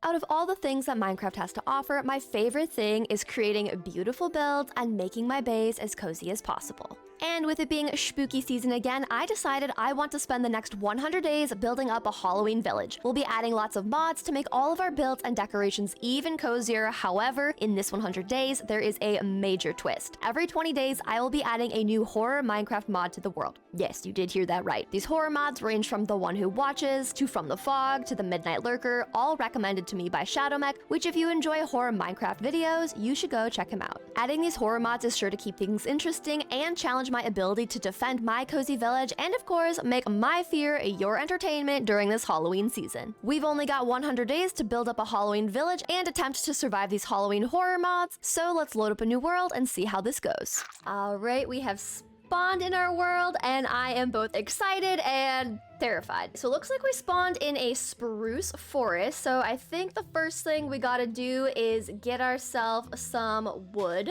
Out of all the things that Minecraft has to offer, my favorite thing is creating beautiful builds and making my base as cozy as possible. And with it being spooky season again, I decided I want to spend the next 100 days building up a Halloween village. We'll be adding lots of mods to make all of our builds and decorations even cozier. However, in this 100 days, there is a major twist. Every 20 days, I will be adding a new horror Minecraft mod to the world. Yes, you did hear that right. These horror mods range from The One Who Watches, to From the Fog, to the Midnight Lurker, all recommended to me by ShadowMech, which if you enjoy horror Minecraft videos, you should go check him out. Adding these horror mods is sure to keep things interesting and challenge my ability to defend my cozy village and of course, make my fear your entertainment during this Halloween season. We've only got 100 days to build up a Halloween village and attempt to survive these Halloween horror mods, so let's load up a new world and see how this goes. Alright, we have spawned in our world and I am both excited and terrified. So it looks like we spawned in a spruce forest, so I think the first thing we gotta do is get ourselves some wood.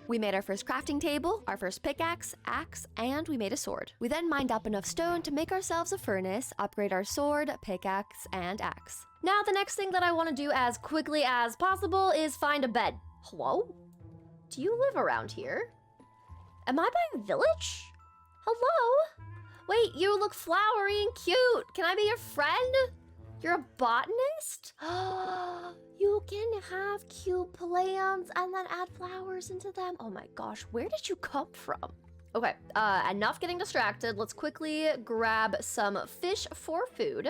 We made our first crafting table, our first pickaxe, axe, and we made a sword. We then mined up enough stone to make ourselves a furnace, upgrade our sword, pickaxe, and axe. Now the next thing that I want to do as quickly as possible is find a bed. Hello? Do you live around here? Am I by a village? Hello? Wait, you look flowery and cute. Can I be your friend? You're a botanist? You can have cute plants and then add flowers into them. Oh my gosh, where did you come from? Okay, enough getting distracted. Let's quickly grab some fish for food.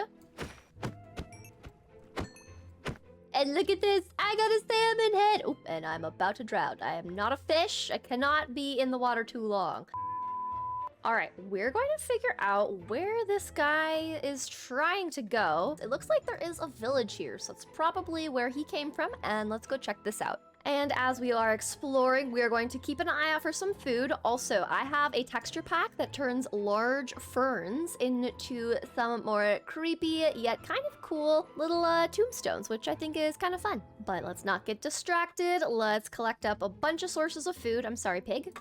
And look at this, I got a salmon head. Oh, and I'm about to drown. I am not a fish. I cannot be in the water too long. All right, we're going to figure out where this guy is trying to go. It looks like there is a village here, so it's probably where he came from, and let's go check this out. And as we are exploring, we are going to keep an eye out for some food. Also, I have a texture pack that turns large ferns into some more creepy yet kind of cool little tombstones, which I think is kind of fun. But let's not get distracted. Let's collect up a bunch of sources of food. I'm sorry, pig.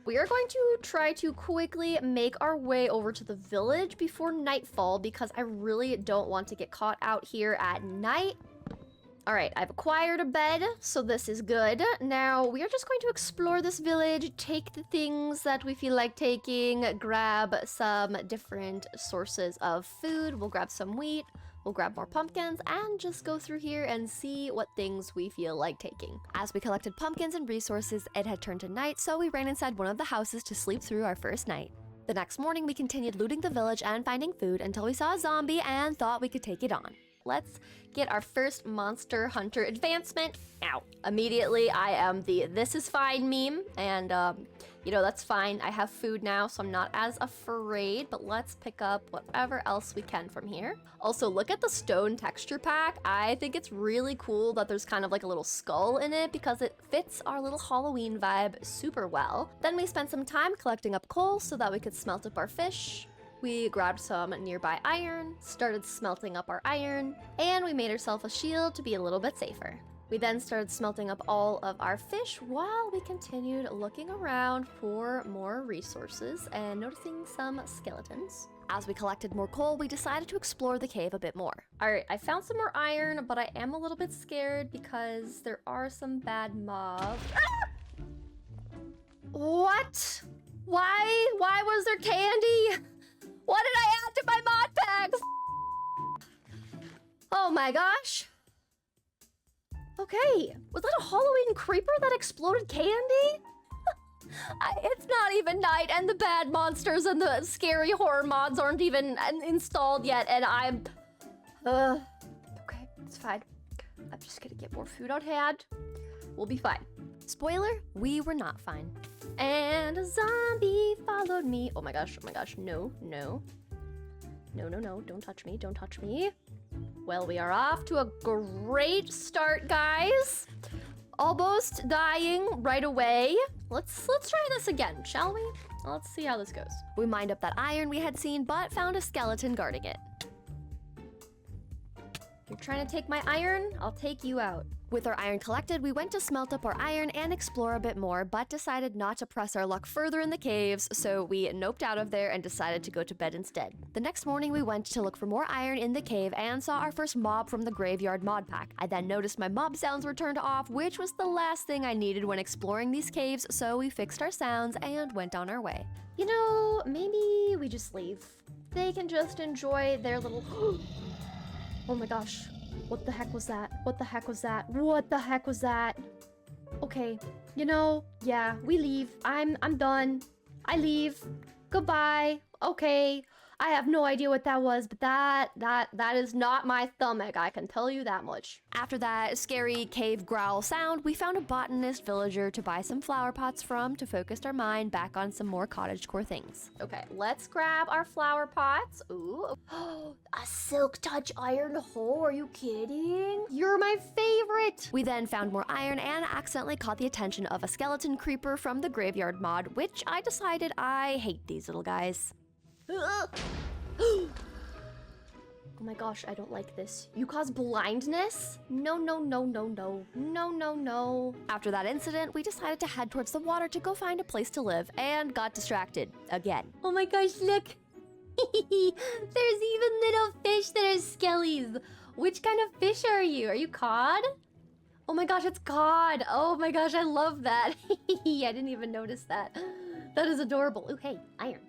We are going to try to quickly make our way over to the village before nightfall because I really don't want to get caught out here at night. All right, I've acquired a bed, so this is good. Now, we are just going to explore this village, take the things that we feel like taking, grab some different sources of food. We'll grab some wheat, we'll grab more pumpkins, and just go through here and see what things we feel like taking. As we collected pumpkins and resources, it had turned to night, so we ran inside one of the houses to sleep through our first night. The next morning, we continued looting the village and finding food until we saw a zombie and thought we could take it on. Let's get our first monster hunter advancement. Ow. Immediately, I am the "this is fine" meme, and you know, that's fine. I have food now, so I'm not as afraid, but let's pick up whatever else we can from here. Also, look at the stone texture pack. I think it's really cool that there's kind of like a little skull in it because it fits our little Halloween vibe super well. Then we spent some time collecting up coal so that we could smelt up our fish. We grabbed some nearby iron, started smelting up our iron, and we made ourselves a shield to be a little bit safer. We then started smelting up all of our fish while we continued looking around for more resources and noticing some skeletons. As we collected more coal, we decided to explore the cave a bit more. All right, I found some more iron, but I am a little bit scared because there are some bad mobs. Ah! What? Why was there candy? What did I add to my mod packs? Oh my gosh. Okay, was that a Halloween creeper that exploded candy? It's not even night and the bad monsters and the scary horror mods aren't even installed yet and I'm... okay, it's fine. I'm just gonna get more food on hand. We'll be fine. Spoiler, we were not fine. And a zombie followed me. Oh my gosh, no, don't touch me, don't touch me. Well, we are off to a great start, guys. Almost dying right away. Let's try this again, shall we? Let's see how this goes. We mined up that iron we had seen, but found a skeleton guarding it. You're trying to take my iron? I'll take you out. With our iron collected, we went to smelt up our iron and explore a bit more, but decided not to press our luck further in the caves, so we noped out of there and decided to go to bed instead. The next morning, we went to look for more iron in the cave and saw our first mob from the graveyard mod pack. I then noticed my mob sounds were turned off, which was the last thing I needed when exploring these caves, so we fixed our sounds and went on our way. You know, maybe we just leave. They can just enjoy their little... Oh my gosh. What the heck was that? What the heck was that? What the heck was that? Okay, you know, yeah, we leave. I'm done. I leave. Goodbye. Okay. I have no idea what that was, but that is not my stomach, I can tell you that much. After that scary cave growl sound, we found a botanist villager to buy some flower pots from to focus our mind back on some more cottagecore things. Okay, let's grab our flower pots. Ooh. A silk touch iron hoe, are you kidding? You're my favorite! We then found more iron and accidentally caught the attention of a skeleton creeper from the graveyard mod, which I decided I hate these little guys. Oh my gosh, I don't like this. You cause blindness? No, no, no, no, no. No, no, no. After that incident, we decided to head towards the water to go find a place to live and got distracted again. Oh my gosh, look. There's even little fish that are skellies. Which kind of fish are you? Are you cod? Oh my gosh, it's cod. Oh my gosh, I love that. I didn't even notice that. That is adorable. Ooh, hey, iron.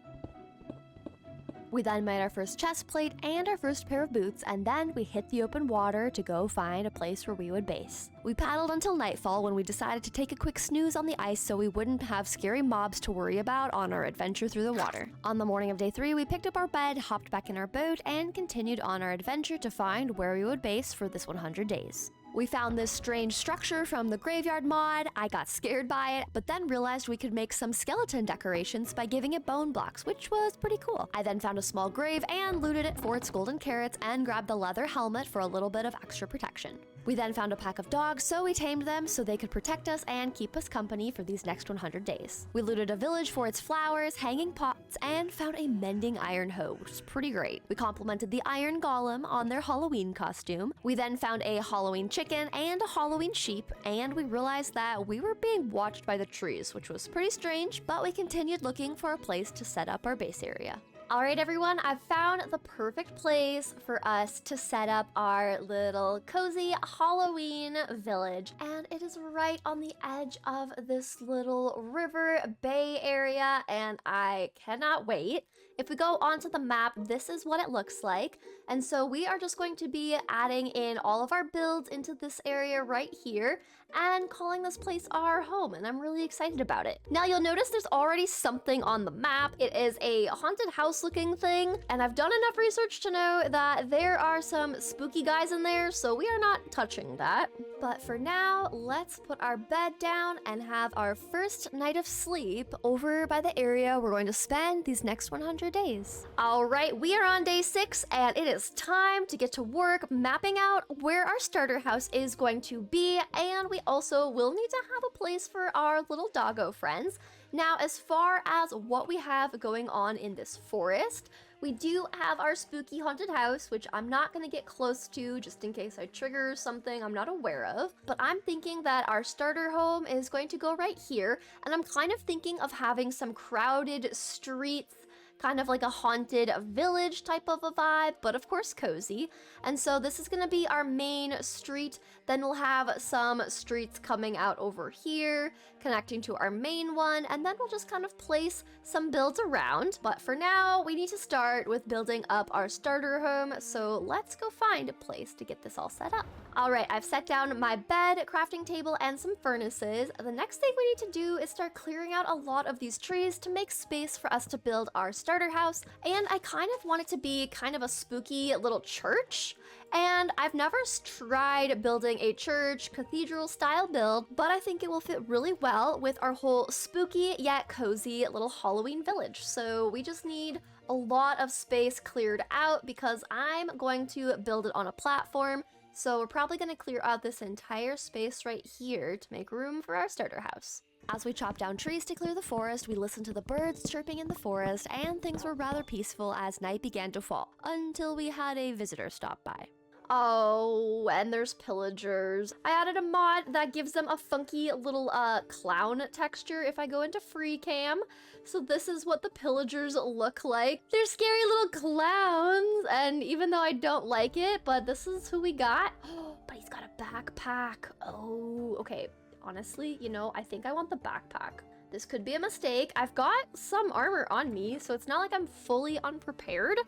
We then made our first chest plate and our first pair of boots, and then we hit the open water to go find a place where we would base. We paddled until nightfall when we decided to take a quick snooze on the ice so we wouldn't have scary mobs to worry about on our adventure through the water. On the morning of day 3, we picked up our bed, hopped back in our boat, and continued on our adventure to find where we would base for this 100 days. We found this strange structure from the graveyard mod. I got scared by it, but then realized we could make some skeleton decorations by giving it bone blocks, which was pretty cool. I then found a small grave and looted it for its golden carrots and grabbed the leather helmet for a little bit of extra protection. We then found a pack of dogs, so we tamed them so they could protect us and keep us company for these next 100 days. We looted a village for its flowers, hanging pots, and found a mending iron hoe, which was pretty great. We complimented the iron golem on their Halloween costume. We then found a Halloween chicken and a Halloween sheep, and we realized that we were being watched by the trees, which was pretty strange, but we continued looking for a place to set up our base area. Alright everyone, I've found the perfect place for us to set up our little cozy Halloween village, and it is right on the edge of this little river bay area, and I cannot wait. If we go onto the map, this is what it looks like, and so we are just going to be adding in all of our builds into this area right here, and calling this place our home, and I'm really excited about it. Now you'll notice there's already something on the map. It is a haunted house looking thing, and I've done enough research to know that there are some spooky guys in there, so we are not touching that. But for now, let's put our bed down and have our first night of sleep over by the area we're going to spend these next 100 days. All right, we are on day 6, and it is time to get to work mapping out where our starter house is going to be, and we also will need to have a place for our little doggo friends. Now, as far as what we have going on in this forest, we do have our spooky haunted house, which I'm not going to get close to just in case I trigger something I'm not aware of. But I'm thinking that our starter home is going to go right here, and I'm kind of thinking of having some crowded streets, kind of like a haunted village type of a vibe, but of course cozy. And so this is gonna be our main street. Then we'll have some streets coming out over here, connecting to our main one, and then we'll just kind of place some builds around. But for now, we need to start with building up our starter home, so let's go find a place to get this all set up. All right, I've set down my bed, crafting table, and some furnaces. The next thing we need to do is start clearing out a lot of these trees to make space for us to build our starter house, and I kind of want it to be kind of a spooky little church. And I've never tried building a church cathedral style build, but I think it will fit really well with our whole spooky yet cozy little Halloween village. So we just need a lot of space cleared out because I'm going to build it on a platform. So we're probably going to clear out this entire space right here to make room for our starter house. As we chopped down trees to clear the forest, we listened to the birds chirping in the forest, and things were rather peaceful as night began to fall, until we had a visitor stop by. Oh, and there's pillagers. I added a mod that gives them a funky little clown texture if I go into free cam. So this is what the pillagers look like. They're scary little clowns, and even though I don't like it, but this is who we got. Oh, but he's got a backpack. Oh, okay. Honestly, you know, I think I want the backpack. This could be a mistake. I've got some armor on me, so it's not like I'm fully unprepared.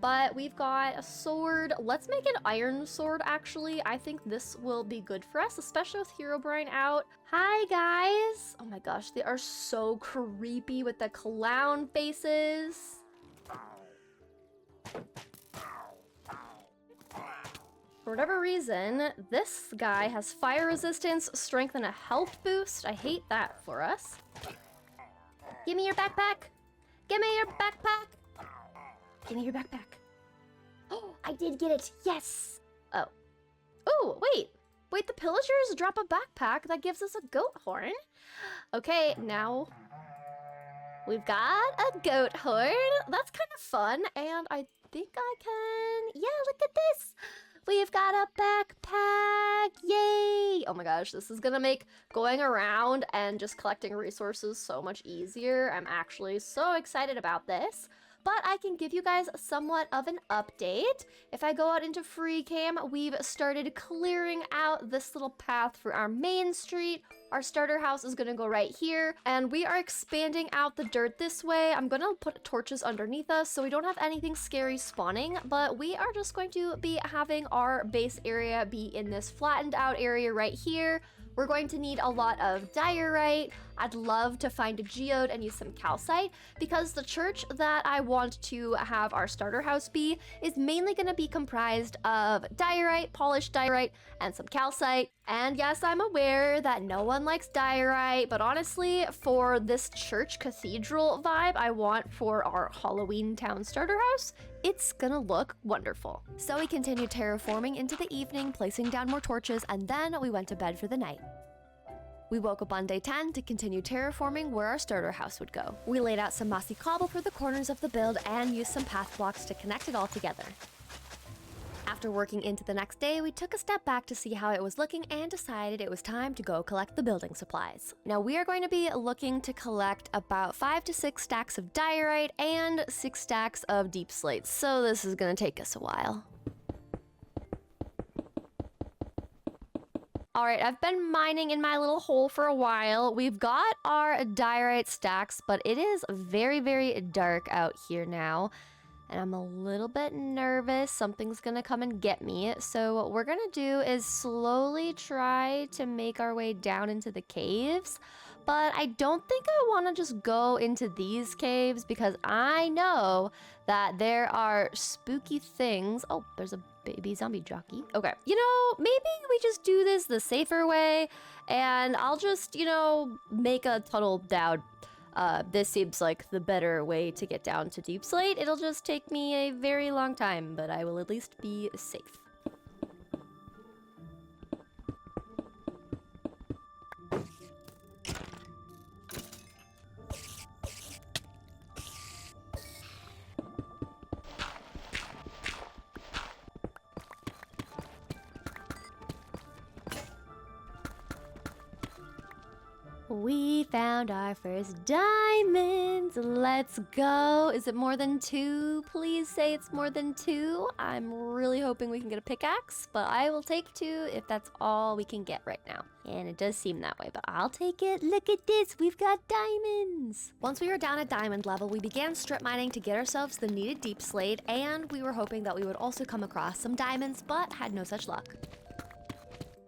But we've got a sword. Let's make an iron sword, actually. I think this will be good for us, especially with Herobrine out. Hi, guys. Oh my gosh, they are so creepy with the clown faces. For whatever reason, this guy has fire resistance, strength, and a health boost. I hate that for us. Give me your backpack. Give me your backpack. Give me your backpack. Oh, I did get it. Yes. Oh. Oh, wait. Wait, the pillagers drop a backpack that gives us a goat horn. Okay, now we've got a goat horn. That's kind of fun. And I think I can... Yeah, look at this. We've got a backpack. Yay. Oh my gosh, this is gonna make going around and just collecting resources so much easier. I'm actually so excited about this. But I can give you guys somewhat of an update. If I go out into free cam, we've started clearing out this little path for our main street. Our starter house is gonna go right here, and we are expanding out the dirt this way. I'm gonna put torches underneath us so we don't have anything scary spawning, but we are just going to be having our base area be in this flattened out area right here. We're going to need a lot of diorite. I'd love to find a geode and use some calcite because the church that I want to have our starter house be is mainly going to be comprised of diorite, polished diorite, and some calcite. And yes, I'm aware that no one likes diorite, but honestly, for this church cathedral vibe I want for our Halloween town starter house, it's gonna look wonderful. So we continued terraforming into the evening, placing down more torches, and then we went to bed for the night. We woke up on day 10 to continue terraforming where our starter house would go. We laid out some mossy cobble for the corners of the build and used some path blocks to connect it all together. After working into the next day, we took a step back to see how it was looking and decided it was time to go collect the building supplies. Now we are going to be looking to collect about 5 to 6 stacks of diorite and 6 stacks of deep slates, so this is going to take us a while. Alright, I've been mining in my little hole for a while. We've got our diorite stacks, but it is very, very dark out here now. And I'm a little bit nervous something's gonna come and get me. So what we're gonna do is slowly try to make our way down into the caves. But I don't think I wanna just go into these caves because I know that there are spooky things. Oh, there's a baby zombie jockey. Okay, you know, maybe we just do this the safer way and I'll just, you know, make a tunnel down. This seems like the better way to get down to deep slate. It'll just take me a very long time, but I will at least be safe. We found our first diamonds. Let's go. Is it more than 2? Please say it's more than 2. I'm really hoping we can get a pickaxe, but I will take 2 if that's all we can get right now. And it does seem that way, but I'll take it. Look at this. We've got diamonds. Once we were down at diamond level, we began strip mining to get ourselves the needed deep slate, and we were hoping that we would also come across some diamonds, but had no such luck.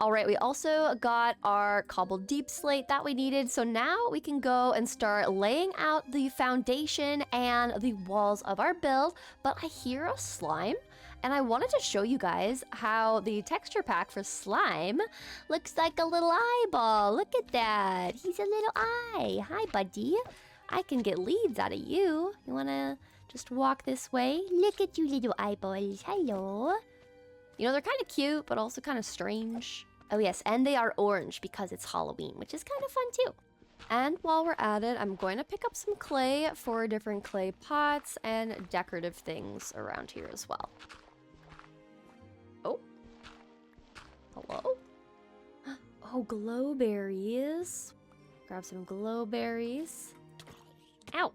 Alright, we also got our cobbled deep slate that we needed, so now we can go and start laying out the foundation and the walls of our build, but I hear a slime, and I wanted to show you guys how the texture pack for slime looks like a little eyeball. Look at that. He's a little eye. Hi, buddy. I can get leads out of you. You wanna just walk this way? Look at you little eyeballs. Hello. You know, they're kind of cute, but also kind of strange. Oh yes, and they are orange because it's Halloween, which is kind of fun too. And while we're at it, I'm going to pick up some clay for different clay pots and decorative things around here as well. Oh, Oh, glowberries. Grab some glowberries. Ow!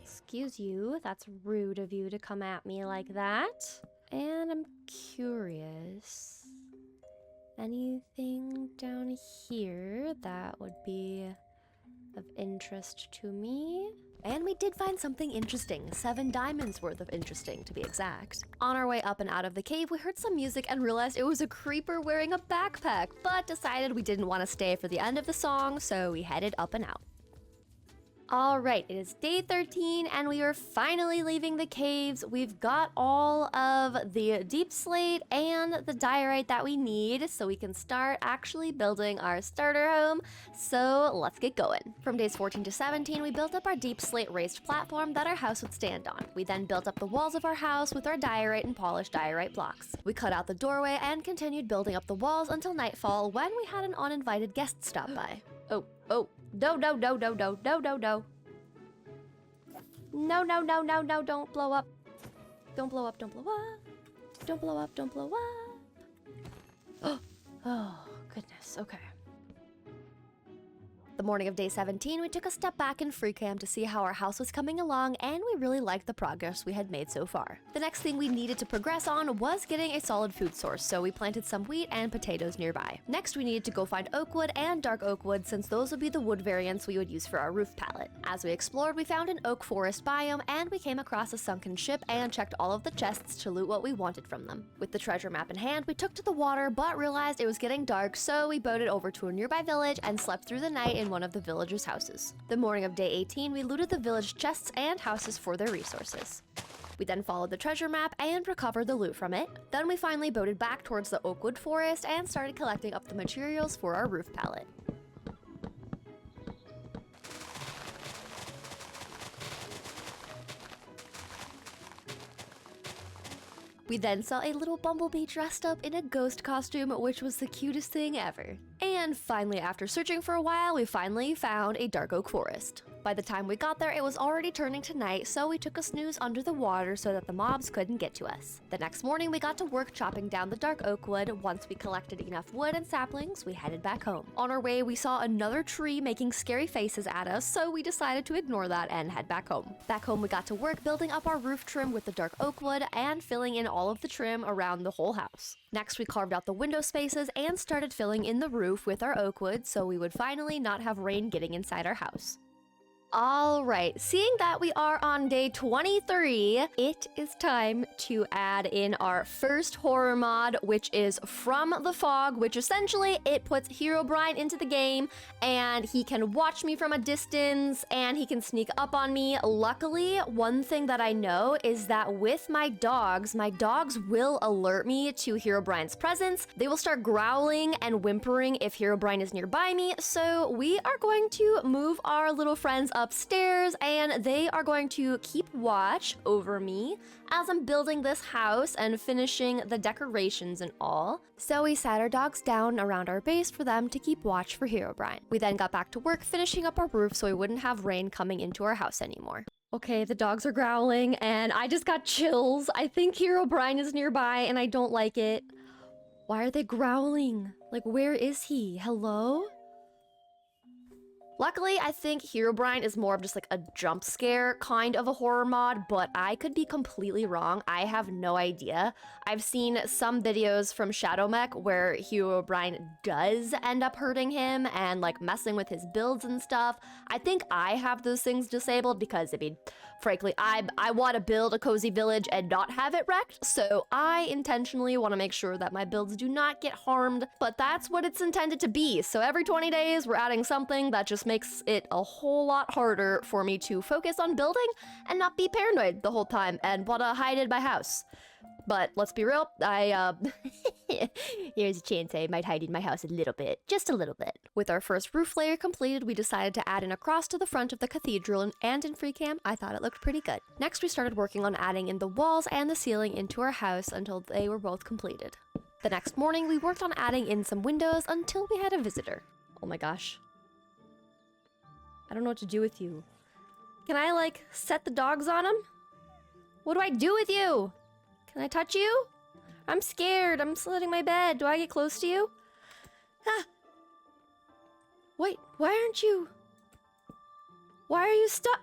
Excuse you, that's rude of you to come at me like that. And I'm curious. Anything down here that would be of interest to me? And we did find something interesting, 7 diamonds worth of interesting to be exact. On our way up and out of the cave, we heard some music and realized it was a creeper wearing a backpack, but decided we didn't want to stay for the end of the song, so we headed up and out. Alright, it is day 13 and we are finally leaving the caves. We've got all of the deep slate and the diorite that we need so we can start actually building our starter home. So let's get going. From days 14 to 17, we built up our deep slate raised platform that our house would stand on. We then built up the walls of our house with our diorite and polished diorite blocks. We cut out the doorway and continued building up the walls until nightfall when we had an uninvited guest stop by. Oh. No. No, don't blow up. Don't blow up. Don't blow up. Oh, goodness, okay. The morning of day 17, we took a step back in free cam to see how our house was coming along, and we really liked the progress we had made so far. The next thing we needed to progress on was getting a solid food source, so we planted some wheat and potatoes nearby. Next, we needed to go find oak wood and dark oak wood, since those would be the wood variants we would use for our roof palette. As we explored, we found an oak forest biome, and we came across a sunken ship and checked all of the chests to loot what we wanted from them. With the treasure map in hand, we took to the water, but realized it was getting dark, so we boated over to a nearby village and slept through the night in one of the villagers' houses. The morning of day 18, we looted the village chests and houses for their resources. We then followed the treasure map and recovered the loot from it. Then we finally boated back towards the oakwood forest and started collecting up the materials for our roof palette. We then saw a little bumblebee dressed up in a ghost costume, which was the cutest thing ever. And finally, after searching for a while, we finally found a dark oak forest. By the time we got there, it was already turning to night, so we took a snooze under the water so that the mobs couldn't get to us. The next morning, we got to work chopping down the dark oak wood. Once we collected enough wood and saplings, we headed back home. On our way, we saw another tree making scary faces at us, so we decided to ignore that and head back home. Back home, we got to work building up our roof trim with the dark oak wood and filling in all of the trim around the whole house. Next, we carved out the window spaces and started filling in the roof with our oak wood so we would finally not have rain getting inside our house. Alright, seeing that we are on day 23, it is time to add in our first horror mod, which is From the Fog, which essentially it puts Herobrine into the game, and he can watch me from a distance, and he can sneak up on me. Luckily, one thing that I know is that with my dogs will alert me to Herobrine's presence. They will start growling and whimpering if Herobrine is nearby me, so we are going to move our little friends upstairs, and they are going to keep watch over me as I'm building this house and finishing the decorations and all. So we sat our dogs down around our base for them to keep watch for Herobrine. We then got back to work finishing up our roof so we wouldn't have rain coming into our house anymore. Okay, the dogs are growling and I just got chills. I think Herobrine is nearby and I don't like it. Why are they growling? Like, where is he? Hello? Luckily, I think Herobrine is more of just like a jump scare kind of a horror mod, but I could be completely wrong. I have no idea. I've seen some videos from ShadowMech where Herobrine does end up hurting him and like messing with his builds and stuff. I think I have those things disabled because, I mean, frankly, I want to build a cozy village and not have it wrecked, so I intentionally want to make sure that my builds do not get harmed, but that's what it's intended to be. So every 20 days, we're adding something that just makes it a whole lot harder for me to focus on building and not be paranoid the whole time and want to hide in my house. But let's be real, here's a chance I might hide in my house a little bit, just a little bit. With our first roof layer completed, we decided to add in a cross to the front of the cathedral, and in free cam, I thought it looked pretty good. Next, we started working on adding in the walls and the ceiling into our house until they were both completed. The next morning, we worked on adding in some windows until we had a visitor. Oh my gosh. I don't know what to do with you. Can I, like, set the dogs on him? What do I do with you? Can I touch you? I'm scared. I'm splitting my bed. Do I get close to you? Ah. Wait, why aren't you? Why are you stuck?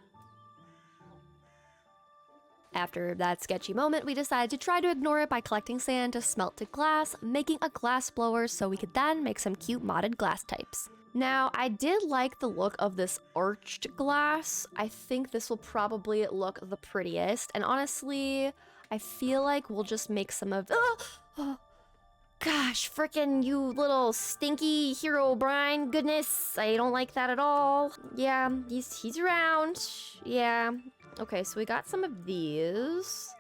After that sketchy moment, we decided to try to ignore it by collecting sand to smelt to glass, making a glass blower so we could then make some cute modded glass types. Now, I did like the look of this arched glass. I think this will probably look the prettiest. And honestly, I feel like we'll just make some of... Oh, gosh, frickin' you little stinky Herobrine goodness. I don't like that at all. Yeah, he's around. Yeah. Okay, so we got some of these.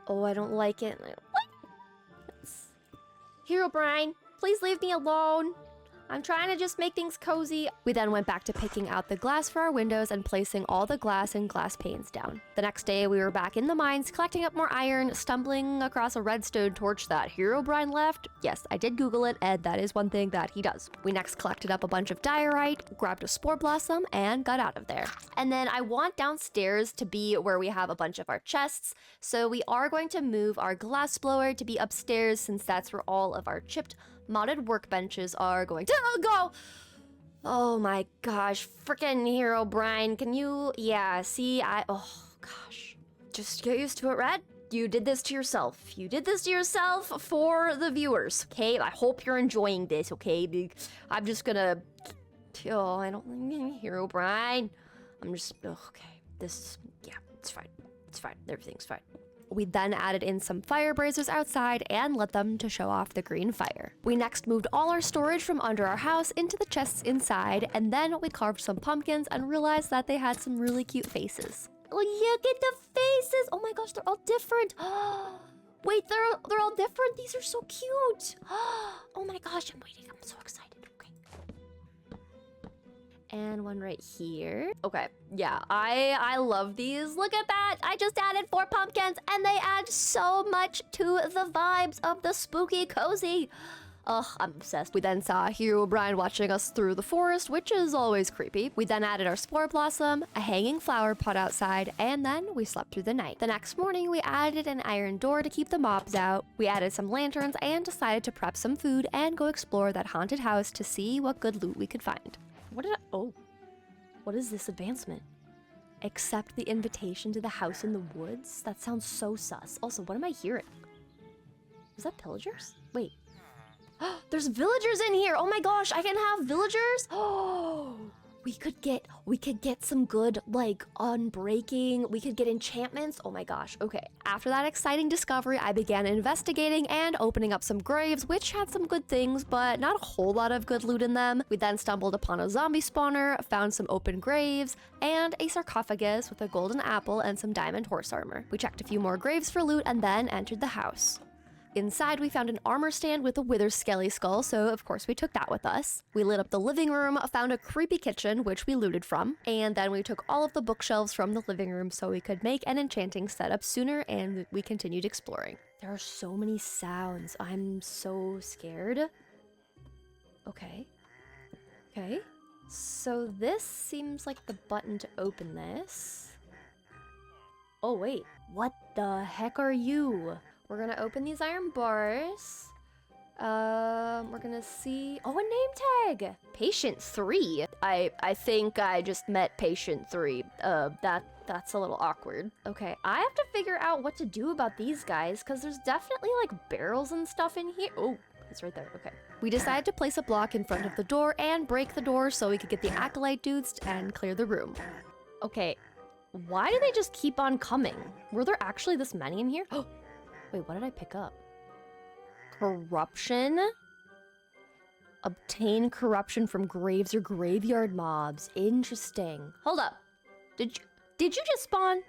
Oh, I don't like it. What? Herobrine, please leave me alone. I'm trying to just make things cozy. We then went back to picking out the glass for our windows and placing all the glass and glass panes down. The next day, we were back in the mines, collecting up more iron, stumbling across a redstone torch that Herobrine left. Yes, I did Google it, and that is one thing that he does. We next collected up a bunch of diorite, grabbed a spore blossom, and got out of there. And then I want downstairs to be where we have a bunch of our chests, so we are going to move our glass blower to be upstairs since that's where all of our chipped modded workbenches are going to go. Oh my gosh, frickin' Herobrine, can you, yeah, see, oh gosh. Just get used to it, Red. You did this to yourself. You did this to yourself for the viewers, okay? I hope you're enjoying this, okay? I'm just gonna, oh, I don't like Herobrine. I'm just, oh, okay, this, yeah, it's fine. It's fine, everything's fine. We then added in some fire braziers outside and lit them to show off the green fire. We next moved all our storage from under our house into the chests inside, and then we carved some pumpkins and realized that they had some really cute faces. Look at the faces! Oh my gosh, they're all different! Wait, they're all different? These are so cute! Oh my gosh, I'm waiting, I'm so excited. And one right here. Okay, yeah, I love these. Look at that, I just added 4 pumpkins and they add so much to the vibes of the spooky cozy. Ugh, I'm obsessed. We then saw Herobrine watching us through the forest, which is always creepy. We then added our spore blossom, a hanging flower pot outside, and then we slept through the night. The next morning, we added an iron door to keep the mobs out. We added some lanterns and decided to prep some food and go explore that haunted house to see what good loot we could find. Oh, what is this advancement? Accept the invitation to the house in the woods? That sounds so sus. Also, what am I hearing? Is that pillagers? Wait. There's villagers in here! Oh my gosh, I can have villagers? Oh, we could get some good, like, unbreaking. We could get enchantments. Oh my gosh, okay. After that exciting discovery, I began investigating and opening up some graves, which had some good things, but not a whole lot of good loot in them. We then stumbled upon a zombie spawner, found some open graves, and a sarcophagus with a golden apple and some diamond horse armor. We checked a few more graves for loot and then entered the house. Inside, we found an armor stand with a wither skelly skull, so of course we took that with us. We lit up the living room, found a creepy kitchen, which we looted from, and then we took all of the bookshelves from the living room so we could make an enchanting setup sooner, and we continued exploring. There are so many sounds. I'm so scared. Okay. Okay. So this seems like the button to open this. Oh wait, what the heck are you? We're gonna open these iron bars. We're gonna see, oh, a name tag. Patient 3. I think I just met Patient 3. That's a little awkward. Okay, I have to figure out what to do about these guys because there's definitely like barrels and stuff in here. Oh, it's right there, okay. We decided to place a block in front of the door and break the door so we could get the acolyte dudes and clear the room. Okay, why do they just keep on coming? Were there actually this many in here? Oh. Wait, what did I pick up? Corruption? Obtain corruption from graves or graveyard mobs. Interesting. Hold up. Did you just spawn?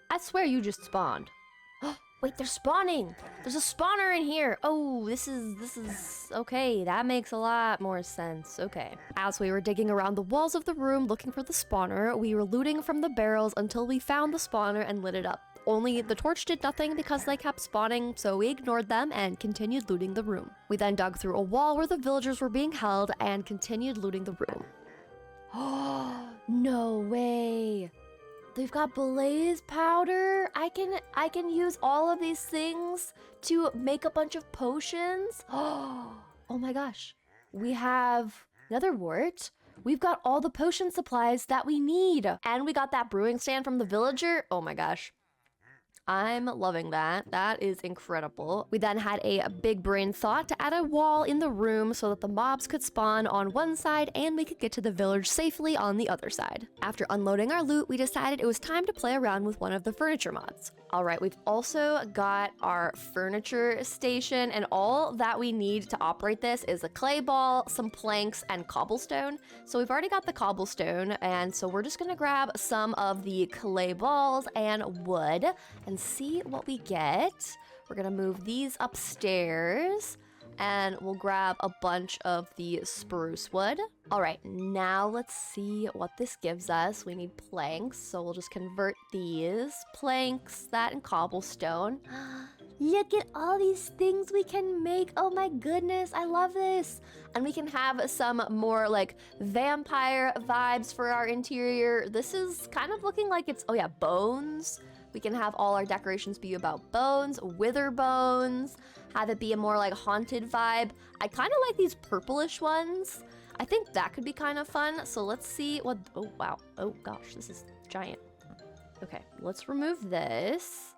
I swear you just spawned. Wait, they're spawning. There's a spawner in here. Oh, this is okay. That makes a lot more sense. Okay. As we were digging around the walls of the room looking for the spawner, we were looting from the barrels until we found the spawner and lit it up. Only the torch did nothing because they kept spawning, so we ignored them and continued looting the room. We then dug through a wall where the villagers were being held and continued looting the room. Oh, no way. They've got blaze powder. I can use all of these things to make a bunch of potions. Oh my gosh. We have nether wart. We've got all the potion supplies that we need. And we got that brewing stand from the villager. Oh my gosh. I'm loving that. That is incredible. We then had a big brain thought to add a wall in the room so that the mobs could spawn on one side and we could get to the village safely on the other side. After unloading our loot, we decided it was time to play around with one of the furniture mods. All right, we've also got our furniture station, and all that we need to operate this is a clay ball, some planks, and cobblestone. So we've already got the cobblestone, and so we're just gonna grab some of the clay balls and wood and see what we get. We're gonna move these upstairs and we'll grab a bunch of the spruce wood. All right, now let's see what this gives us. We need planks, so we'll just convert these planks, that and cobblestone. Look at all these things we can make. Oh my goodness, I love this. And we can have some more like vampire vibes for our interior. This is kind of looking like it's, oh yeah, bones. We can have all our decorations be about bones, wither bones, have it be a more like haunted vibe. I kind of like these purplish ones. I think that could be kind of fun. So let's see what, oh wow, oh gosh, this is giant. Okay, let's remove this.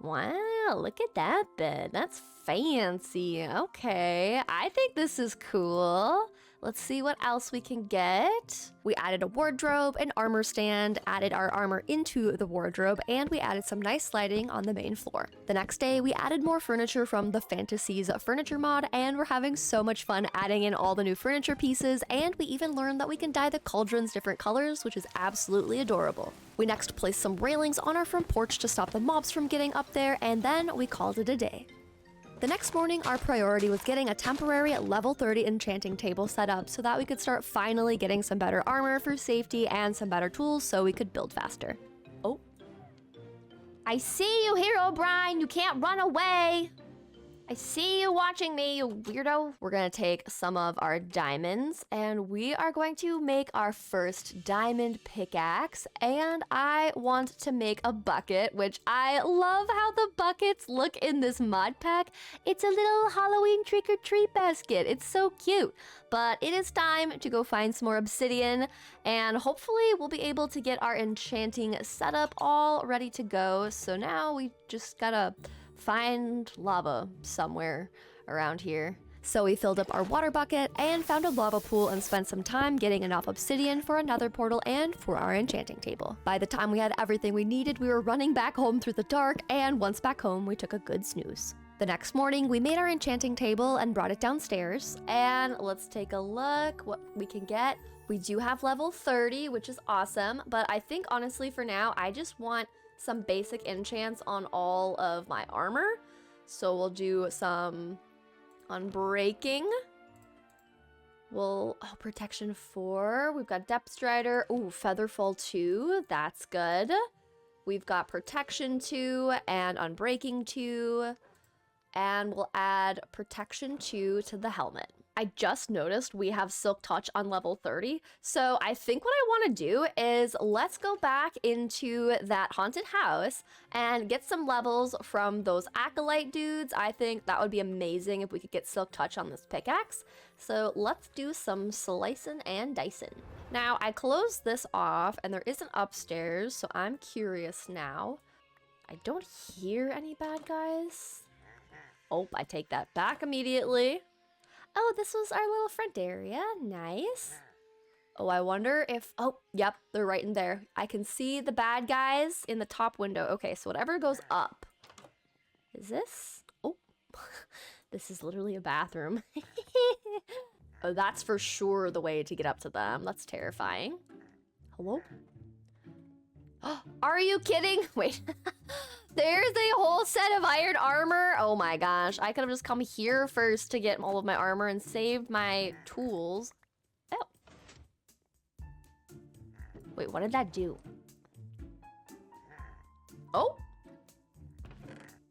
Wow, look at that bed. That's fancy. Okay, I think this is cool. Let's see what else we can get. We added a wardrobe, an armor stand, added our armor into the wardrobe, and we added some nice lighting on the main floor. The next day, we added more furniture from the Fantasies furniture mod, and we're having so much fun adding in all the new furniture pieces, and we even learned that we can dye the cauldrons different colors, which is absolutely adorable. We next placed some railings on our front porch to stop the mobs from getting up there, and then we called it a day. The next morning, our priority was getting a temporary level 30 enchanting table set up so that we could start finally getting some better armor for safety and some better tools so we could build faster. Oh. I see you, Herobrine! You can't run away! I see you watching me, you weirdo. We're gonna take some of our diamonds and we are going to make our first diamond pickaxe. And I want to make a bucket, which I love how the buckets look in this mod pack. It's a little Halloween trick-or-treat basket. It's so cute. But it is time to go find some more obsidian and hopefully we'll be able to get our enchanting setup all ready to go. So now we just gotta find lava somewhere around here. So we filled up our water bucket and found a lava pool and spent some time getting enough obsidian for another portal and for our enchanting table. By the time we had everything we needed, we were running back home through the dark, and once back home, we took a good snooze. The next morning, we made our enchanting table and brought it downstairs. And let's take a look what we can get. We do have level 30, which is awesome, but I think honestly for now, I just want some basic enchants on all of my armor. So we'll do some unbreaking. Protection 4. We've got depth strider. Ooh, featherfall 2. That's good. We've got protection 2 and unbreaking 2. And we'll add protection 2 to the helmet. I just noticed we have Silk Touch on level 30. So I think what I want to do is let's go back into that haunted house and get some levels from those acolyte dudes. I think that would be amazing if we could get Silk Touch on this pickaxe. So let's do some slicing and dicing. Now I closed this off and there isn't upstairs, so I'm curious now. I don't hear any bad guys. Oh, I take that back immediately. Oh, this was our little front area. Nice. Oh, I wonder if... Oh, yep, they're right in there. I can see the bad guys in the top window. Okay, so whatever goes up. Is this? Oh, this is literally a bathroom. Oh, that's for sure the way to get up to them. That's terrifying. Hello? Are you kidding? Wait. There's a whole set of iron armor. Oh my gosh. I could have just come here first to get all of my armor and saved my tools. Oh. Wait, what did that do? Oh.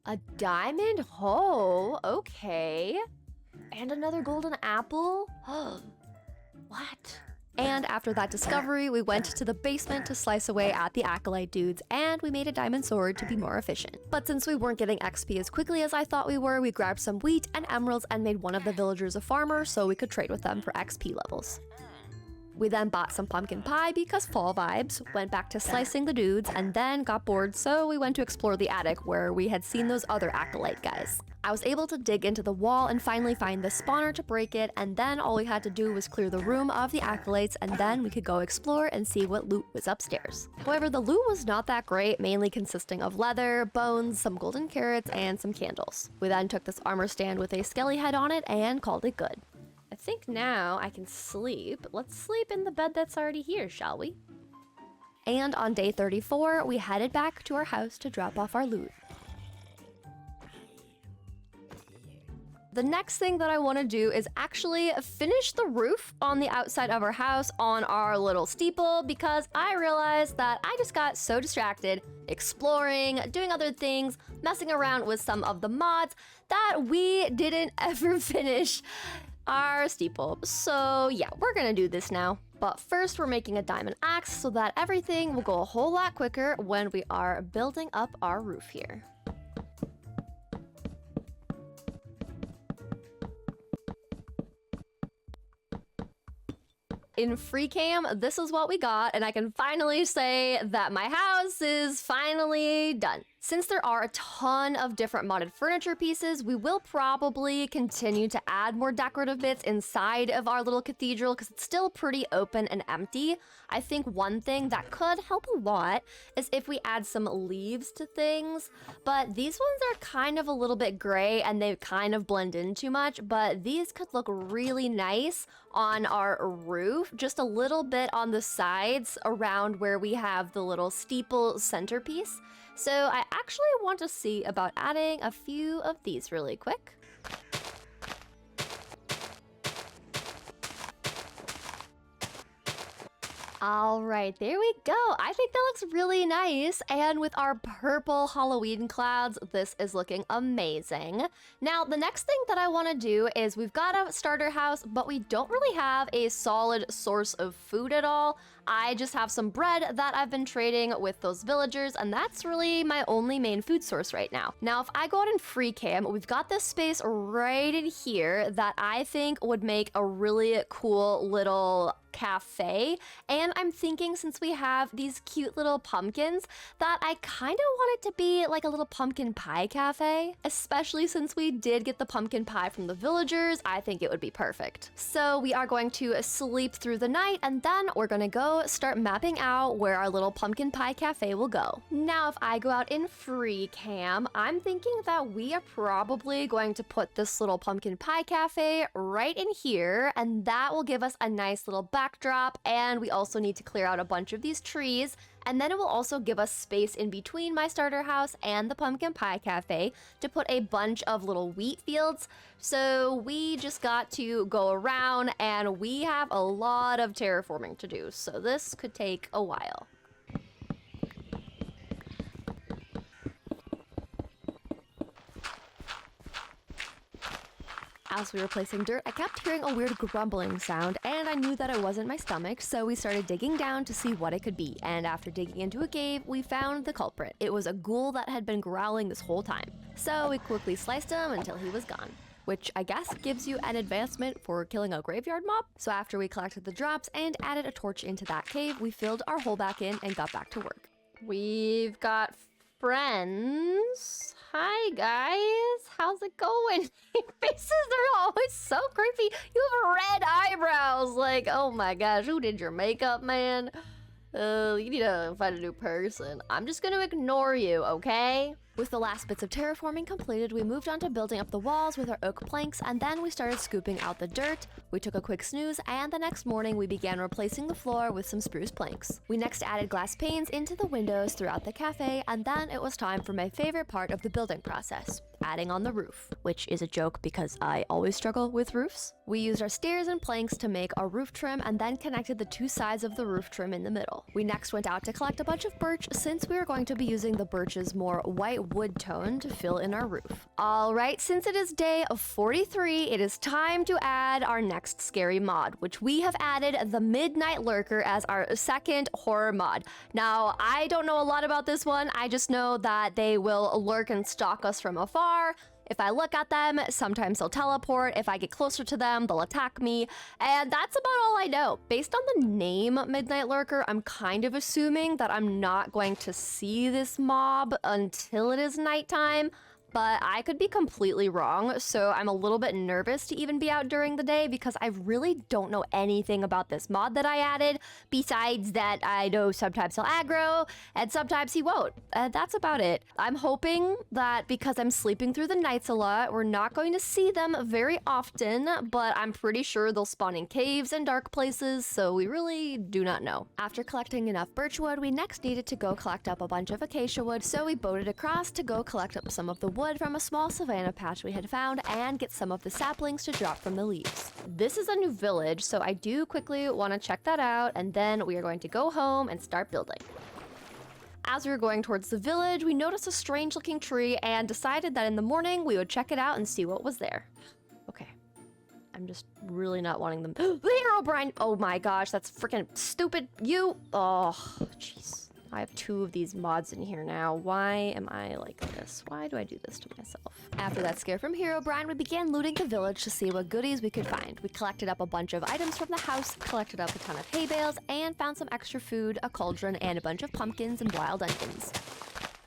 A diamond hoe. Okay. And another golden apple. What? And after that discovery, we went to the basement to slice away at the acolyte dudes, and we made a diamond sword to be more efficient. But since we weren't getting XP as quickly as I thought we were, we grabbed some wheat and emeralds and made one of the villagers a farmer so we could trade with them for XP levels. We then bought some pumpkin pie because fall vibes, went back to slicing the dudes, and then got bored, so we went to explore the attic where we had seen those other acolyte guys. I was able to dig into the wall and finally find the spawner to break it, and then all we had to do was clear the room of the acolytes, and then we could go explore and see what loot was upstairs. However, the loot was not that great, mainly consisting of leather, bones, some golden carrots, and some candles. We then took this armor stand with a skelly head on it and called it good. I think now I can sleep. Let's sleep in the bed that's already here, shall we? And on day 34, we headed back to our house to drop off our loot. The next thing that I want to do is actually finish the roof on the outside of our house on our little steeple, because I realized that I just got so distracted exploring, doing other things, messing around with some of the mods that we didn't ever finish our steeple. So yeah, we're gonna do this now. But first we're making a diamond axe so that everything will go a whole lot quicker when we are building up our roof here. In free cam, this is what we got, and I can finally say that my house is finally done. Since there are a ton of different modded furniture pieces, we will probably continue to add more decorative bits inside of our little cathedral because it's still pretty open and empty. I think one thing that could help a lot is if we add some leaves to things, but these ones are kind of a little bit gray and they kind of blend in too much, but these could look really nice on our roof, just a little bit on the sides around where we have the little steeple centerpiece. So I actually want to see about adding a few of these really quick. All right, there we go. I think that looks really nice. And with our purple Halloween clouds, this is looking amazing. Now, the next thing that I want to do is we've got a starter house, but we don't really have a solid source of food at all. I just have some bread that I've been trading with those villagers, and that's really my only main food source right now. Now, if I go out in free cam, we've got this space right in here that I think would make a really cool little cafe, and I'm thinking since we have these cute little pumpkins that I kind of want it to be like a little pumpkin pie cafe, especially since we did get the pumpkin pie from the villagers. I think it would be perfect. So we are going to sleep through the night, and then we're gonna go start mapping out where our little pumpkin pie cafe will go. Now, if I go out in free cam, I'm thinking that we are probably going to put this little pumpkin pie cafe right in here, and that will give us a nice little backdrop. And we also need to clear out a bunch of these trees, and then it will also give us space in between my starter house and the pumpkin pie cafe to put a bunch of little wheat fields. So we just got to go around, and we have a lot of terraforming to do, so this could take a while. As we were placing dirt, I kept hearing a weird grumbling sound, and I knew that it wasn't my stomach, so we started digging down to see what it could be. And after digging into a cave, we found the culprit. It was a ghoul that had been growling this whole time. So we quickly sliced him until he was gone, which I guess gives you an advancement for killing a graveyard mob. So after we collected the drops and added a torch into that cave, we filled our hole back in and got back to work. We've got friends. Hi guys, how's it going? Your faces are always so creepy. You have red eyebrows. Like, oh my gosh, who did your makeup, man? You need to find a new person. I'm just gonna ignore you, okay? With the last bits of terraforming completed, we moved on to building up the walls with our oak planks, and then we started scooping out the dirt. We took a quick snooze, and the next morning we began replacing the floor with some spruce planks. We next added glass panes into the windows throughout the cafe, and then it was time for my favorite part of the building process, adding on the roof, which is a joke because I always struggle with roofs. We used our stairs and planks to make our roof trim, and then connected the two sides of the roof trim in the middle. We next went out to collect a bunch of birch since we were going to be using the birch's more white wood tone to fill in our roof. All right, since it is day 43, it is time to add our next scary mod, which we have added the Midnight Lurker as our second horror mod. Now, I don't know a lot about this one. I just know that they will lurk and stalk us from afar. If I look at them, sometimes they'll teleport. If I get closer to them, they'll attack me. And that's about all I know. Based on the name Midnight Lurker, I'm kind of assuming that I'm not going to see this mob until it is nighttime. But I could be completely wrong, so I'm a little bit nervous to even be out during the day because I really don't know anything about this mod that I added, besides that I know sometimes he'll aggro, and sometimes he won't. That's about it. I'm hoping that because I'm sleeping through the nights a lot, we're not going to see them very often, but I'm pretty sure they'll spawn in caves and dark places, so we really do not know. After collecting enough birchwood, we next needed to go collect up a bunch of acacia wood, so we boated across to go collect up some of the wood from a small savanna patch we had found and get some of the saplings to drop from the leaves. This is a new village, so I do quickly want to check that out, and then we are going to go home and start building. As we were going towards the village, we noticed a strange looking tree and decided that in the morning we would check it out and see what was there. Okay. I'm just really not wanting them. The Herobrine! Oh my gosh, that's freaking stupid. You! Oh, jeez. I have 2 of these mods in here now. Why am I like this? Why do I do this to myself? After that scare from Herobrine, we began looting the village to see what goodies we could find. We collected up a bunch of items from the house, collected up a ton of hay bales, and found some extra food, a cauldron, and a bunch of pumpkins and wild onions.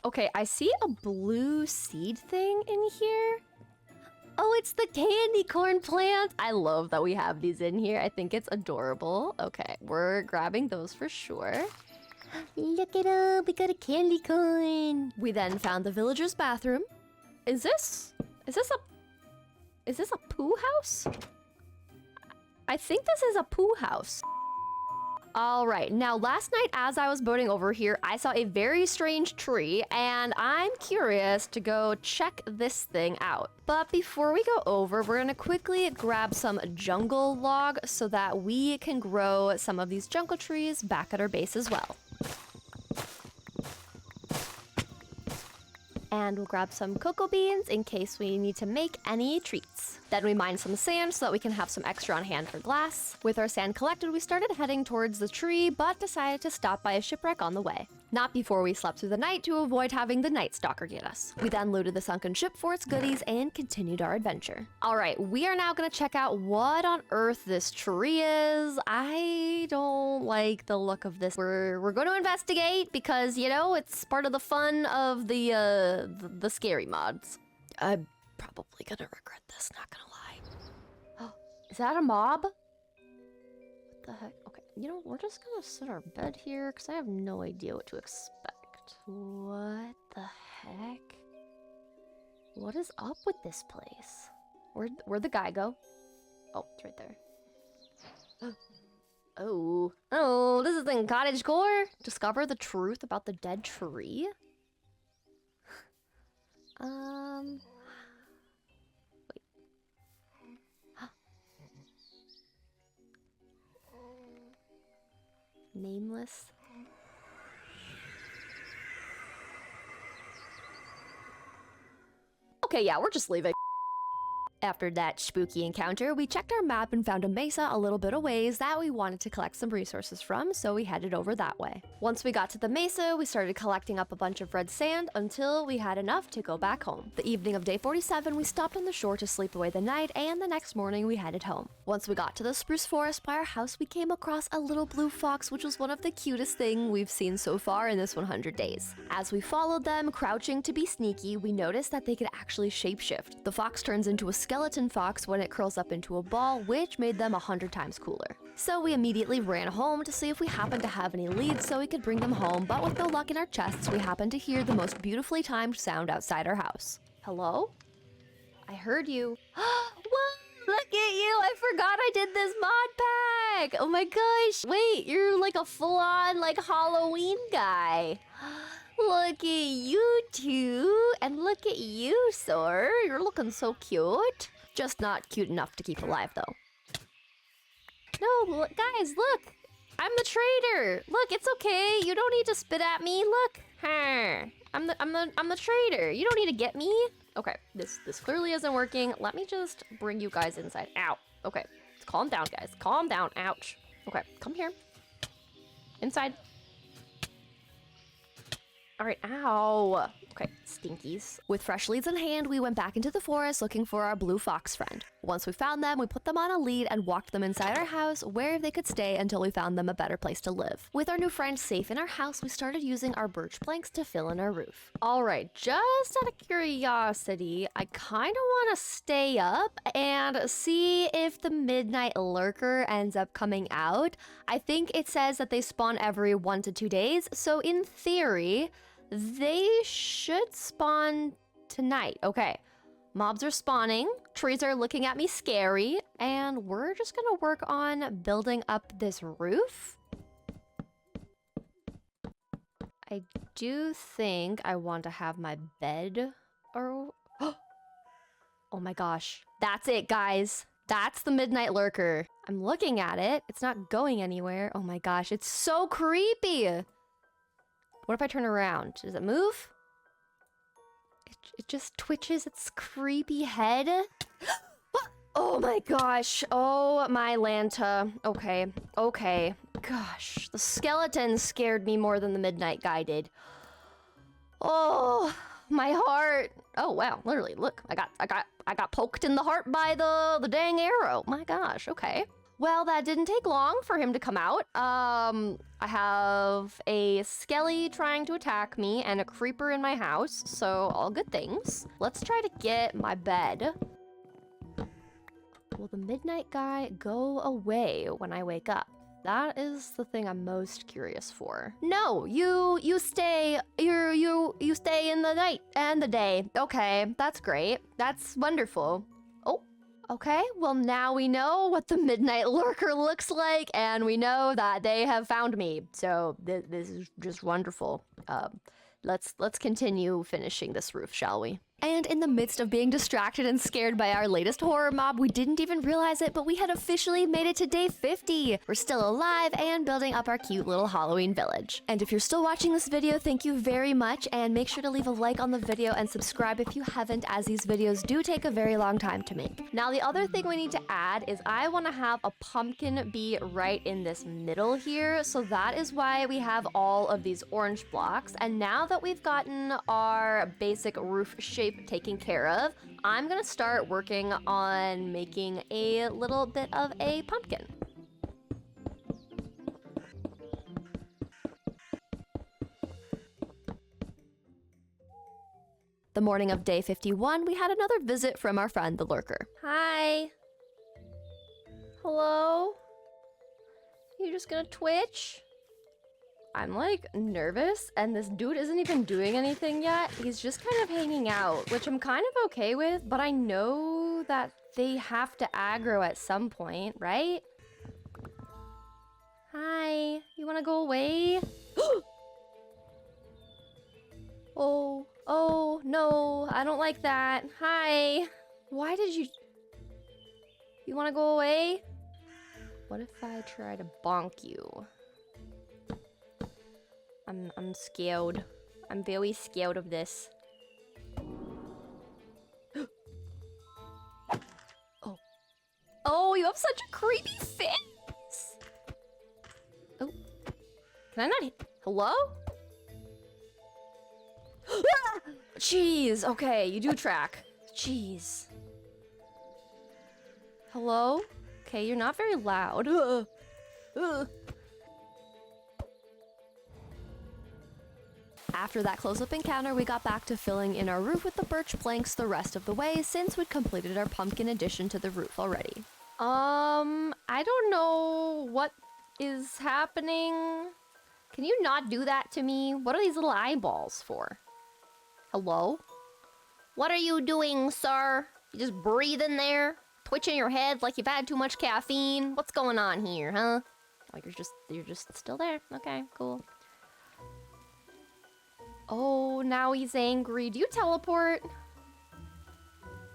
Okay, I see a blue seed thing in here. Oh, it's the candy corn plant. I love that we have these in here. I think it's adorable. Okay, we're grabbing those for sure. Look it up, we got a candy corn. We then found the villager's bathroom. Is this a poo house? I think this is a poo house. All right, now last night as I was boating over here, I saw a very strange tree and I'm curious to go check this thing out. But before we go over, we're gonna quickly grab some jungle log so that we can grow some of these jungle trees back at our base as well. And we'll grab some cocoa beans in case we need to make any treats. Then we mined some sand so that we can have some extra on hand for glass. With our sand collected, we started heading towards the tree, but decided to stop by a shipwreck on the way. Not before we slept through the night to avoid having the Night Stalker get us. We then looted the sunken ship for its goodies and continued our adventure. All right, we are now gonna check out what on earth this tree is. I don't like the look of this. We're going to investigate because, you know, it's part of the fun of the scary mods. I'm probably gonna regret this, not gonna lie. Oh, is that a mob? What the heck? Okay, you know, we're just gonna sit our bed here because I have no idea what to expect. What the heck? What is up with this place? Where'd the guy go? Oh, it's right there. Oh, this is in cottagecore? Discover the truth about the dead tree? Wait. Nameless. Okay, yeah, we're just leaving. After that spooky encounter, we checked our map and found a mesa a little bit a ways that we wanted to collect some resources from, so we headed over that way. Once we got to the mesa, we started collecting up a bunch of red sand until we had enough to go back home. The evening of day 47, we stopped on the shore to sleep away the night, and the next morning we headed home. Once we got to the spruce forest by our house, we came across a little blue fox, which was one of the cutest things we've seen so far in this 100 days. As we followed them, crouching to be sneaky, we noticed that they could actually shapeshift. The fox turns into a skeleton fox when it curls up into a ball, which made them 100 times cooler. So we immediately ran home to see if we happened to have any leads so we could bring them home, but with no luck in our chests, we happened to hear the most beautifully timed sound outside our house. Hello? I heard you. Whoa, look at you! I forgot I did this mod pack! Oh my gosh! Wait, you're like a full-on like Halloween guy. Look at you two, and look at you, sir. You're looking so cute. Just not cute enough to keep alive, though. No, guys, look. I'm the traitor. Look, it's okay. You don't need to spit at me. Look. I'm the trader. You don't need to get me. Okay, this clearly isn't working. Let me just bring you guys inside. Ow. Okay, calm down, guys. Calm down. Ouch. Okay, come here. Inside. All right, ow. Okay, stinkies. With fresh leads in hand, we went back into the forest looking for our blue fox friend. Once we found them, we put them on a lead and walked them inside our house where they could stay until we found them a better place to live. With our new friend safe in our house, we started using our birch planks to fill in our roof. All right, just out of curiosity, I kind of want to stay up and see if the midnight lurker ends up coming out. I think it says that they spawn every 1 to 2 days, so in theory, they should spawn tonight. Okay, mobs are spawning, trees are looking at me scary, and we're just gonna work on building up this roof. I do think I want to have my bed or... Oh my gosh, that's it, guys. That's the midnight lurker. I'm looking at it. It's not going anywhere. Oh my gosh, it's so creepy. What if I turn around? Does it move? It just twitches its creepy head. Oh my gosh. Oh my Lanta. Okay. Okay. Gosh, the skeleton scared me more than the midnight guy did. Oh, my heart. Oh wow, literally, look. I got poked in the heart by the dang arrow. My gosh, okay. Well, that didn't take long for him to come out. I have a skelly trying to attack me and a creeper in my house, so all good things. Let's try to get my bed. Will the midnight guy go away when I wake up? That is the thing I'm most curious for. No, you stay. You stay in the night and the day. Okay, that's great. That's wonderful. Okay, well now we know what the midnight lurker looks like, and we know that they have found me. So this is just wonderful. Let's continue finishing this roof, shall we? And in the midst of being distracted and scared by our latest horror mob, we didn't even realize it, but we had officially made it to day 50. We're still alive and building up our cute little Halloween village. And if you're still watching this video, thank you very much, and make sure to leave a like on the video and subscribe if you haven't, as these videos do take a very long time to make. Now, the other thing we need to add is I want to have a pumpkin be right in this middle here, so that is why we have all of these orange blocks. And now that we've gotten our basic roof shape taken care of, I'm gonna start working on making a little bit of a pumpkin. The morning of day 51, we had another visit from our friend the Lurker. Hi. Hello? You just gonna twitch? I'm like nervous, and this dude isn't even doing anything yet. He's just kind of hanging out, which I'm kind of okay with, but I know that they have to aggro at some point, right? Hi, you wanna go away? Oh, no, I don't like that. Hi, why did you wanna go away? What if I try to bonk you? I'm scared. I'm very scared of this. Oh. Oh, you have such a creepy face! Oh. Can I not hit? Hello? Jeez, okay, you do track. Jeez. Hello? Okay, you're not very loud. After that close-up encounter, we got back to filling in our roof with the birch planks the rest of the way, since we'd completed our pumpkin addition to the roof already. I don't know what is happening. Can you not do that to me? What are these little eyeballs for? Hello? What are you doing, sir? You just breathing there? Twitching your head like you've had too much caffeine? What's going on here, huh? Oh, you're just still there. Okay, cool. Oh, now he's angry. Do you teleport?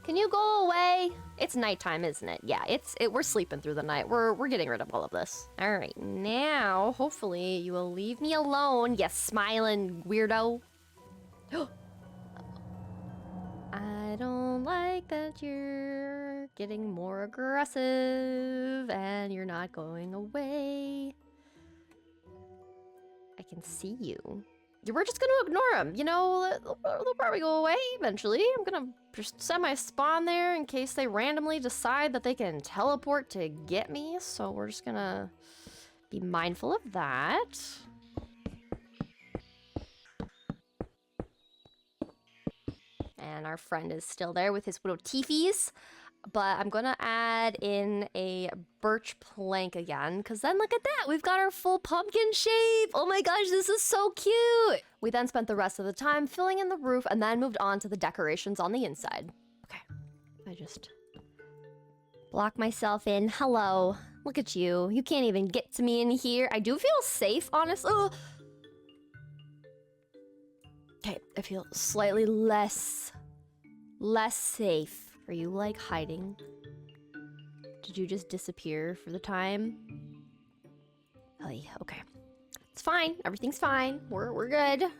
Can you go away? It's nighttime, isn't it? Yeah, we're sleeping through the night. We're getting rid of all of this. All right, now, hopefully you will leave me alone, you smiling weirdo. I don't like that you're getting more aggressive and you're not going away. I can see you. We're just gonna ignore them, you know, they'll probably go away eventually. I'm gonna just set my spawn there in case they randomly decide that they can teleport to get me, so we're just gonna be mindful of that. And our friend is still there with his little teefies. But I'm gonna add in a birch plank again, because then look at that, we've got our full pumpkin shape. Oh my gosh, this is so cute. We then spent the rest of the time filling in the roof and then moved on to the decorations on the inside. Okay, I just block myself in. Hello, look at you. You can't even get to me in here. I do feel safe, honestly. Oh. Okay, I feel slightly less safe. Are you, like, hiding? Did you just disappear for the time? Oh, yeah, okay. It's fine. Everything's fine. We're good.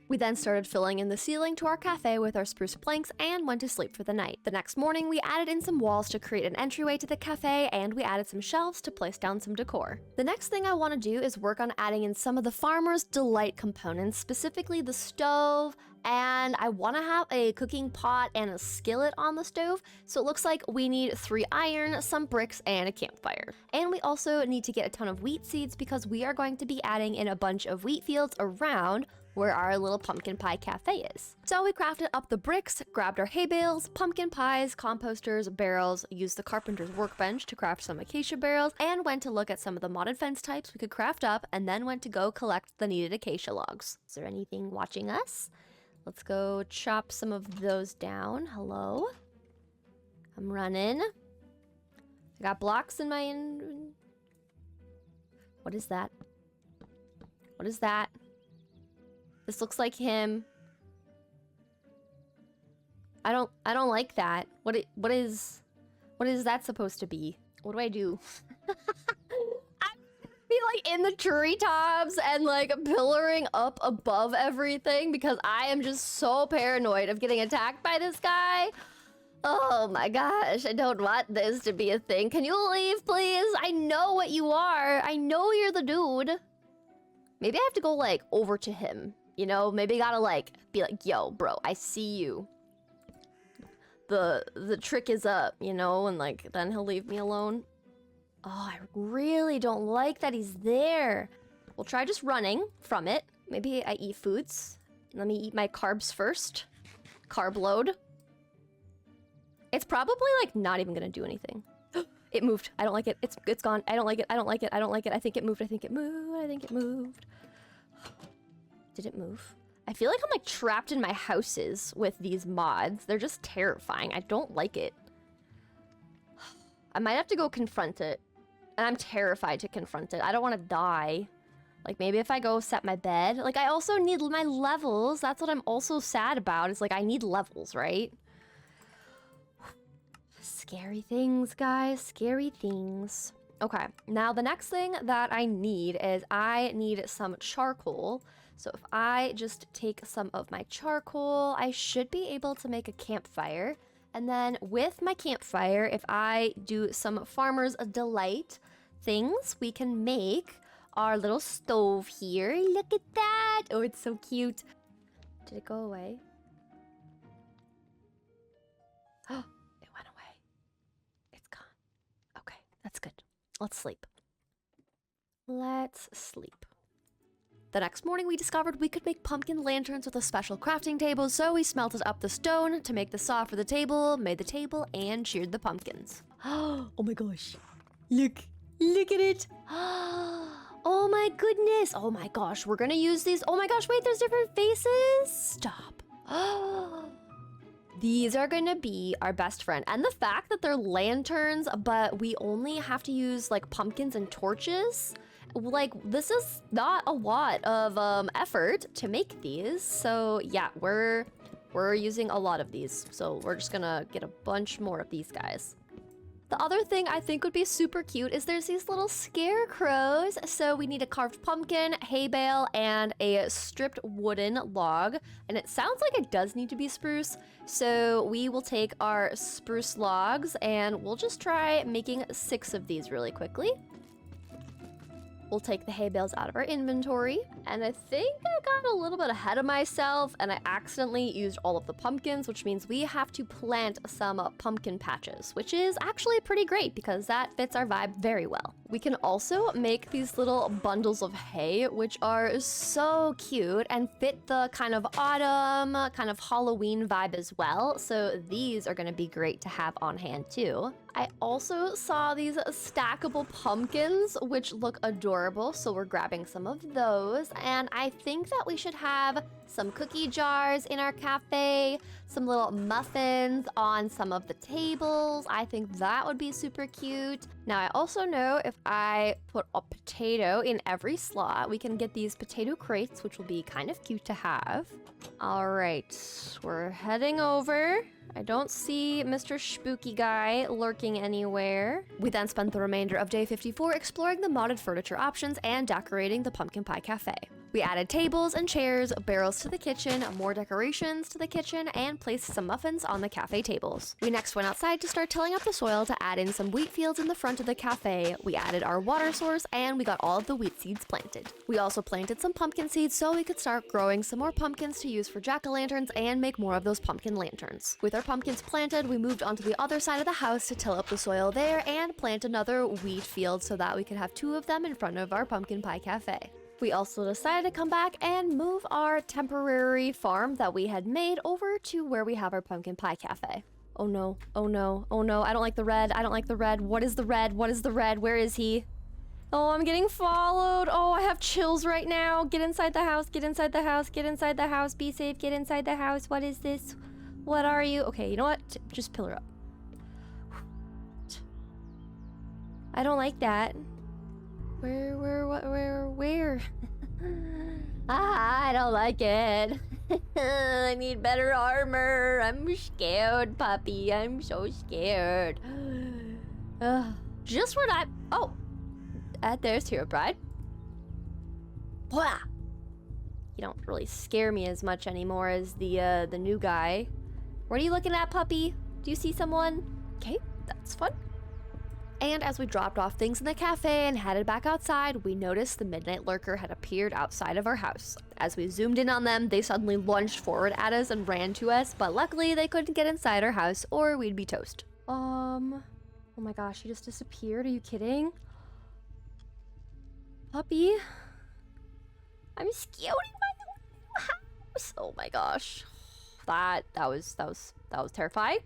We then started filling in the ceiling to our cafe with our spruce planks and went to sleep for the night. The next morning, we added in some walls to create an entryway to the cafe, and we added some shelves to place down some decor. The next thing I want to do is work on adding in some of the Farmer's Delight components, specifically the stove, and I want to have a cooking pot and a skillet on the stove, so it looks like we need 3 iron, some bricks, and a campfire. And we also need to get a ton of wheat seeds because we are going to be adding in a bunch of wheat fields around where our little pumpkin pie cafe is. So we crafted up the bricks, grabbed our hay bales, pumpkin pies, composters, barrels, used the carpenter's workbench to craft some acacia barrels, and went to look at some of the modded fence types we could craft up, and then went to go collect the needed acacia logs. Is there anything watching us? Let's go chop some of those down. Hello? I'm running. I got blocks in my What is that? What is that? This looks like him. I don't like that. What is that supposed to be? What do I do? I'm be like in the treetops and like pillaring up above everything because I am just so paranoid of getting attacked by this guy. Oh my gosh, I don't want this to be a thing. Can you leave, please? I know what you are. I know you're the dude. Maybe I have to go like over to him. You know, maybe I gotta like be like, yo, bro, I see you. The trick is up, you know, and like then he'll leave me alone. Oh, I really don't like that he's there. We'll try just running from it. Maybe I eat foods. Let me eat my carbs first. Carb load. It's probably like not even gonna do anything. It moved. I don't like it. It's gone. I don't like it. I don't like it. I don't like it. I think it moved. I think it moved. I think it moved. Did it move? I feel like I'm like trapped in my houses with these mods. They're just terrifying. I don't like it. I might have to go confront it. And I'm terrified to confront it. I don't want to die. Like maybe if I go set my bed. Like I also need my levels. That's what I'm also sad about. Is like I need levels, right? Scary things, guys. Scary things. Okay, now the next thing that I need is I need some charcoal. So if I just take some of my charcoal, I should be able to make a campfire. And then with my campfire, if I do some Farmer's Delight things, we can make our little stove here. Look at that. Oh, it's so cute. Did it go away? Oh, it went away. It's gone. Okay, that's good. Let's sleep. Let's sleep. The next morning, we discovered we could make pumpkin lanterns with a special crafting table, so we smelted up the stone to make the saw for the table, made the table, and sheared the pumpkins. Oh my gosh. Look at it. Oh my goodness. Oh my gosh, we're gonna use these. Oh my gosh, wait, there's different faces. Stop. These are gonna be our best friend. And the fact that they're lanterns, but we only have to use like pumpkins and torches, like this is not a lot of effort to make these. So yeah, we're using a lot of these. So we're just gonna get a bunch more of these guys. The other thing I think would be super cute is there's these little scarecrows. So we need a carved pumpkin, hay bale, and a stripped wooden log. And it sounds like it does need to be spruce. So we will take our spruce logs and we'll just try making 6 of these really quickly. We'll take the hay bales out of our inventory. And I think I got a little bit ahead of myself and I accidentally used all of the pumpkins, which means we have to plant some pumpkin patches, which is actually pretty great because that fits our vibe very well. We can also make these little bundles of hay, which are so cute and fit the kind of autumn, kind of Halloween vibe as well. So these are gonna be great to have on hand too. I also saw these stackable pumpkins, which look adorable, so we're grabbing some of those. And I think that we should have some cookie jars in our cafe, some little muffins on some of the tables. I think that would be super cute. Now, I also know if I put a potato in every slot, we can get these potato crates, which will be kind of cute to have. All right, we're heading over. I don't see Mr. Spooky Guy lurking anywhere. We then spent the remainder of day 54 exploring the modded furniture options and decorating the Pumpkin Pie Cafe. We added tables and chairs, barrels to the kitchen, more decorations to the kitchen, and placed some muffins on the cafe tables. We next went outside to start tilling up the soil to add in some wheat fields in the front of the cafe. We added our water source, and we got all of the wheat seeds planted. We also planted some pumpkin seeds so we could start growing some more pumpkins to use for jack-o'-lanterns and make more of those pumpkin lanterns. With our pumpkins planted, we moved onto the other side of the house to till up the soil there and plant another wheat field so that we could have 2 of them in front of our Pumpkin Pie Cafe. We also decided to come back and move our temporary farm that we had made over to where we have our Pumpkin Pie Cafe. Oh no, oh no, oh no, I don't like the red, I don't like the red. What is the red? What is the red? Where is he? Oh, I'm getting followed. Oh, I have chills right now. Get inside the house, get inside the house, get inside the house, be safe, get inside the house. What is this? What are you? Okay, you know what? Just pillar up. I don't like that. Where? I don't like it. I need better armor. I'm scared, puppy. I'm so scared. Just when oh, there's Herobrine. Wow. You don't really scare me as much anymore as the new guy. What are you looking at, puppy? Do you see someone? Okay, that's fun. And as we dropped off things in the cafe and headed back outside, we noticed the Midnight Lurker had appeared outside of our house. As we zoomed in on them, they suddenly lunged forward at us and ran to us, but luckily they couldn't get inside our house or we'd be toast. Oh my gosh, he just disappeared. Are you kidding? Puppy? I'm scouting my house. Oh my gosh. That was terrifying.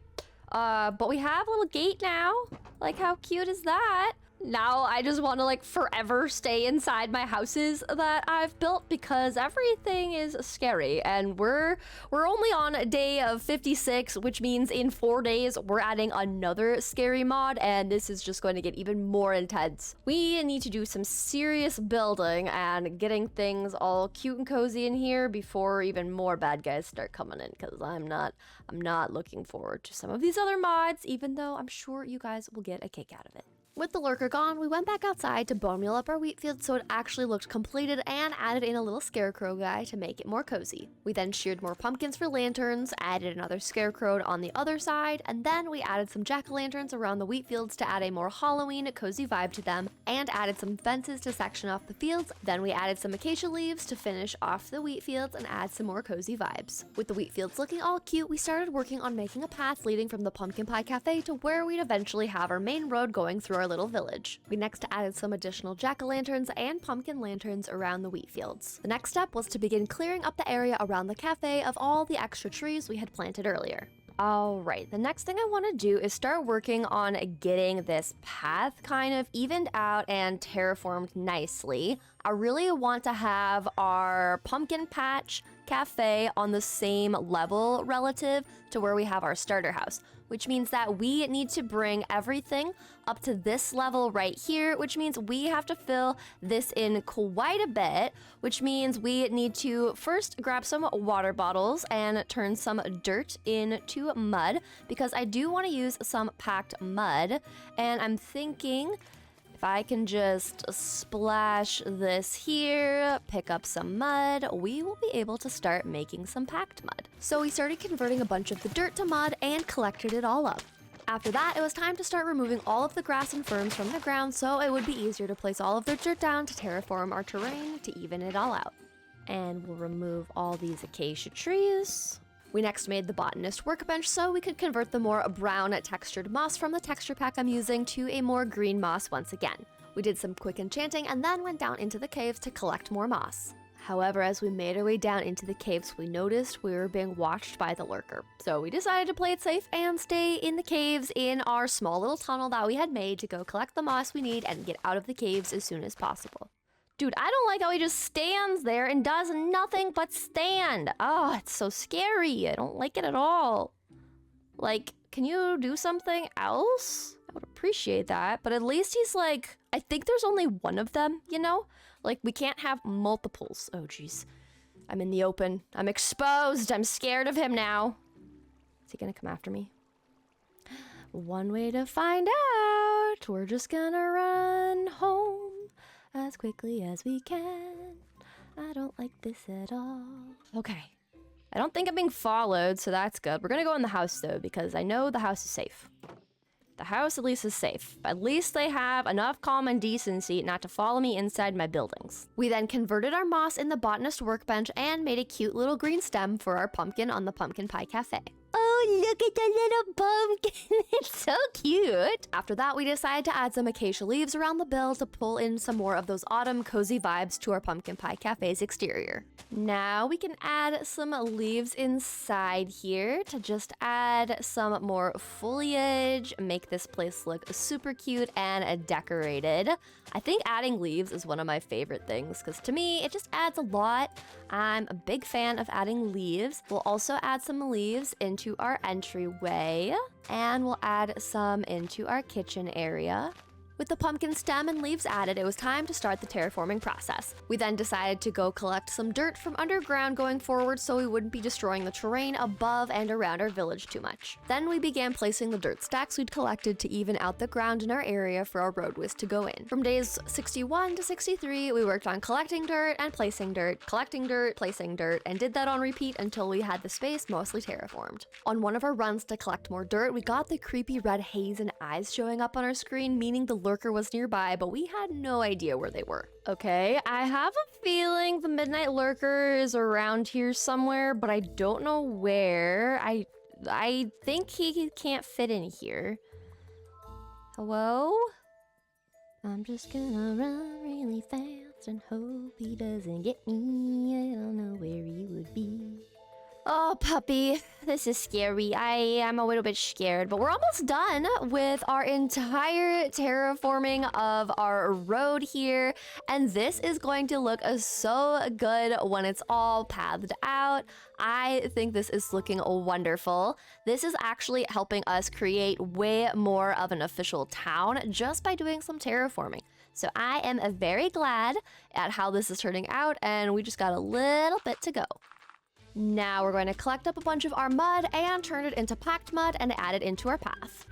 But we have a little gate now. Like, how cute is that? Now I just want to like forever stay inside my houses that I've built because everything is scary, and we're only on day of 56, which means in 4 days we're adding another scary mod, and this is just going to get even more intense. We need to do some serious building and getting things all cute and cozy in here before even more bad guys start coming in, because I'm not looking forward to some of these other mods, even though I'm sure you guys will get a kick out of it. With the Lurker gone, we went back outside to bone meal up our wheat field so it actually looked completed and added in a little scarecrow guy to make it more cozy. We then sheared more pumpkins for lanterns, added another scarecrow on the other side, and then we added some jack-o'-lanterns around the wheat fields to add a more Halloween, cozy vibe to them, and added some fences to section off the fields. Then we added some acacia leaves to finish off the wheat fields and add some more cozy vibes. With the wheat fields looking all cute, we started working on making a path leading from the Pumpkin Pie Cafe to where we'd eventually have our main road going through our little village. We next added some additional jack-o'-lanterns and pumpkin lanterns around the wheat fields. The next step was to begin clearing up the area around the cafe of all the extra trees we had planted earlier. Alright, the next thing I want to do is start working on getting this path kind of evened out and terraformed nicely. I really want to have our pumpkin patch cafe on the same level relative to where we have our starter house, which means that we need to bring everything up to this level right here, which means we have to fill this in quite a bit, which means we need to first grab some water bottles and turn some dirt into mud, because I do want to use some packed mud, and I'm thinking if I can just splash this here, pick up some mud, we will be able to start making some packed mud. So we started converting a bunch of the dirt to mud and collected it all up. After that, it was time to start removing all of the grass and ferns from the ground so it would be easier to place all of the dirt down to terraform our terrain to even it all out. And we'll remove all these acacia trees. We next made the botanist workbench so we could convert the more brown textured moss from the texture pack I'm using to a more green moss once again. We did some quick enchanting and then went down into the caves to collect more moss. However, as we made our way down into the caves, we noticed we were being watched by the Lurker. So we decided to play it safe and stay in the caves in our small little tunnel that we had made to go collect the moss we need and get out of the caves as soon as possible. Dude, I don't like how he just stands there and does nothing but stand. Oh, it's so scary. I don't like it at all. Like, can you do something else? I would appreciate that, but at least he's like, I think there's only one of them, you know? Like, we can't have multiples. Oh, jeez. I'm in the open. I'm exposed. I'm scared of him now. Is he gonna come after me? One way to find out. We're just gonna run home as quickly as we can. I don't like this at all. Okay. I don't think I'm being followed, so that's good. We're gonna go in the house, though, because I know the house is safe. The house at least is safe. At least they have enough common decency not to follow me inside my buildings. We then converted our moss in the botanist workbench and made a cute little green stem for our pumpkin on the pumpkin pie cafe. Oh, look at the little pumpkin. It's so cute. After that, we decided to add some acacia leaves around the bill to pull in some more of those autumn cozy vibes to our pumpkin pie cafe's exterior. Now we can add some leaves inside here to just add some more foliage, make this place look super cute and decorated. I think adding leaves is one of my favorite things because to me, it just adds a lot. I'm a big fan of adding leaves. We'll also add some leaves into our entryway, and we'll add some into our kitchen area. With the pumpkin stem and leaves added, it was time to start the terraforming process. We then decided to go collect some dirt from underground going forward so we wouldn't be destroying the terrain above and around our village too much. Then we began placing the dirt stacks we'd collected to even out the ground in our area for our roadways to go in. From days 61 to 63, we worked on collecting dirt and placing dirt, collecting dirt, placing dirt, and did that on repeat until we had the space mostly terraformed. On one of our runs to collect more dirt, we got the creepy red haze and eyes showing up on our screen, meaning the Lurker was nearby, but we had no idea where they were. Okay, I have a feeling the Midnight Lurker is around here somewhere, but I don't know where. I think he can't fit in here. Hello? I'm just gonna run really fast and hope he doesn't get me. I don't know where he would be. Oh, puppy, this is scary. I am a little bit scared, but we're almost done with our entire terraforming of our road here, and this is going to look so good when it's all pathed out. I think this is looking wonderful. This is actually helping us create way more of an official town just by doing some terraforming. So I am very glad at how this is turning out, and we just got a little bit to go. Now we're going to collect up a bunch of our mud and turn it into packed mud and add it into our path.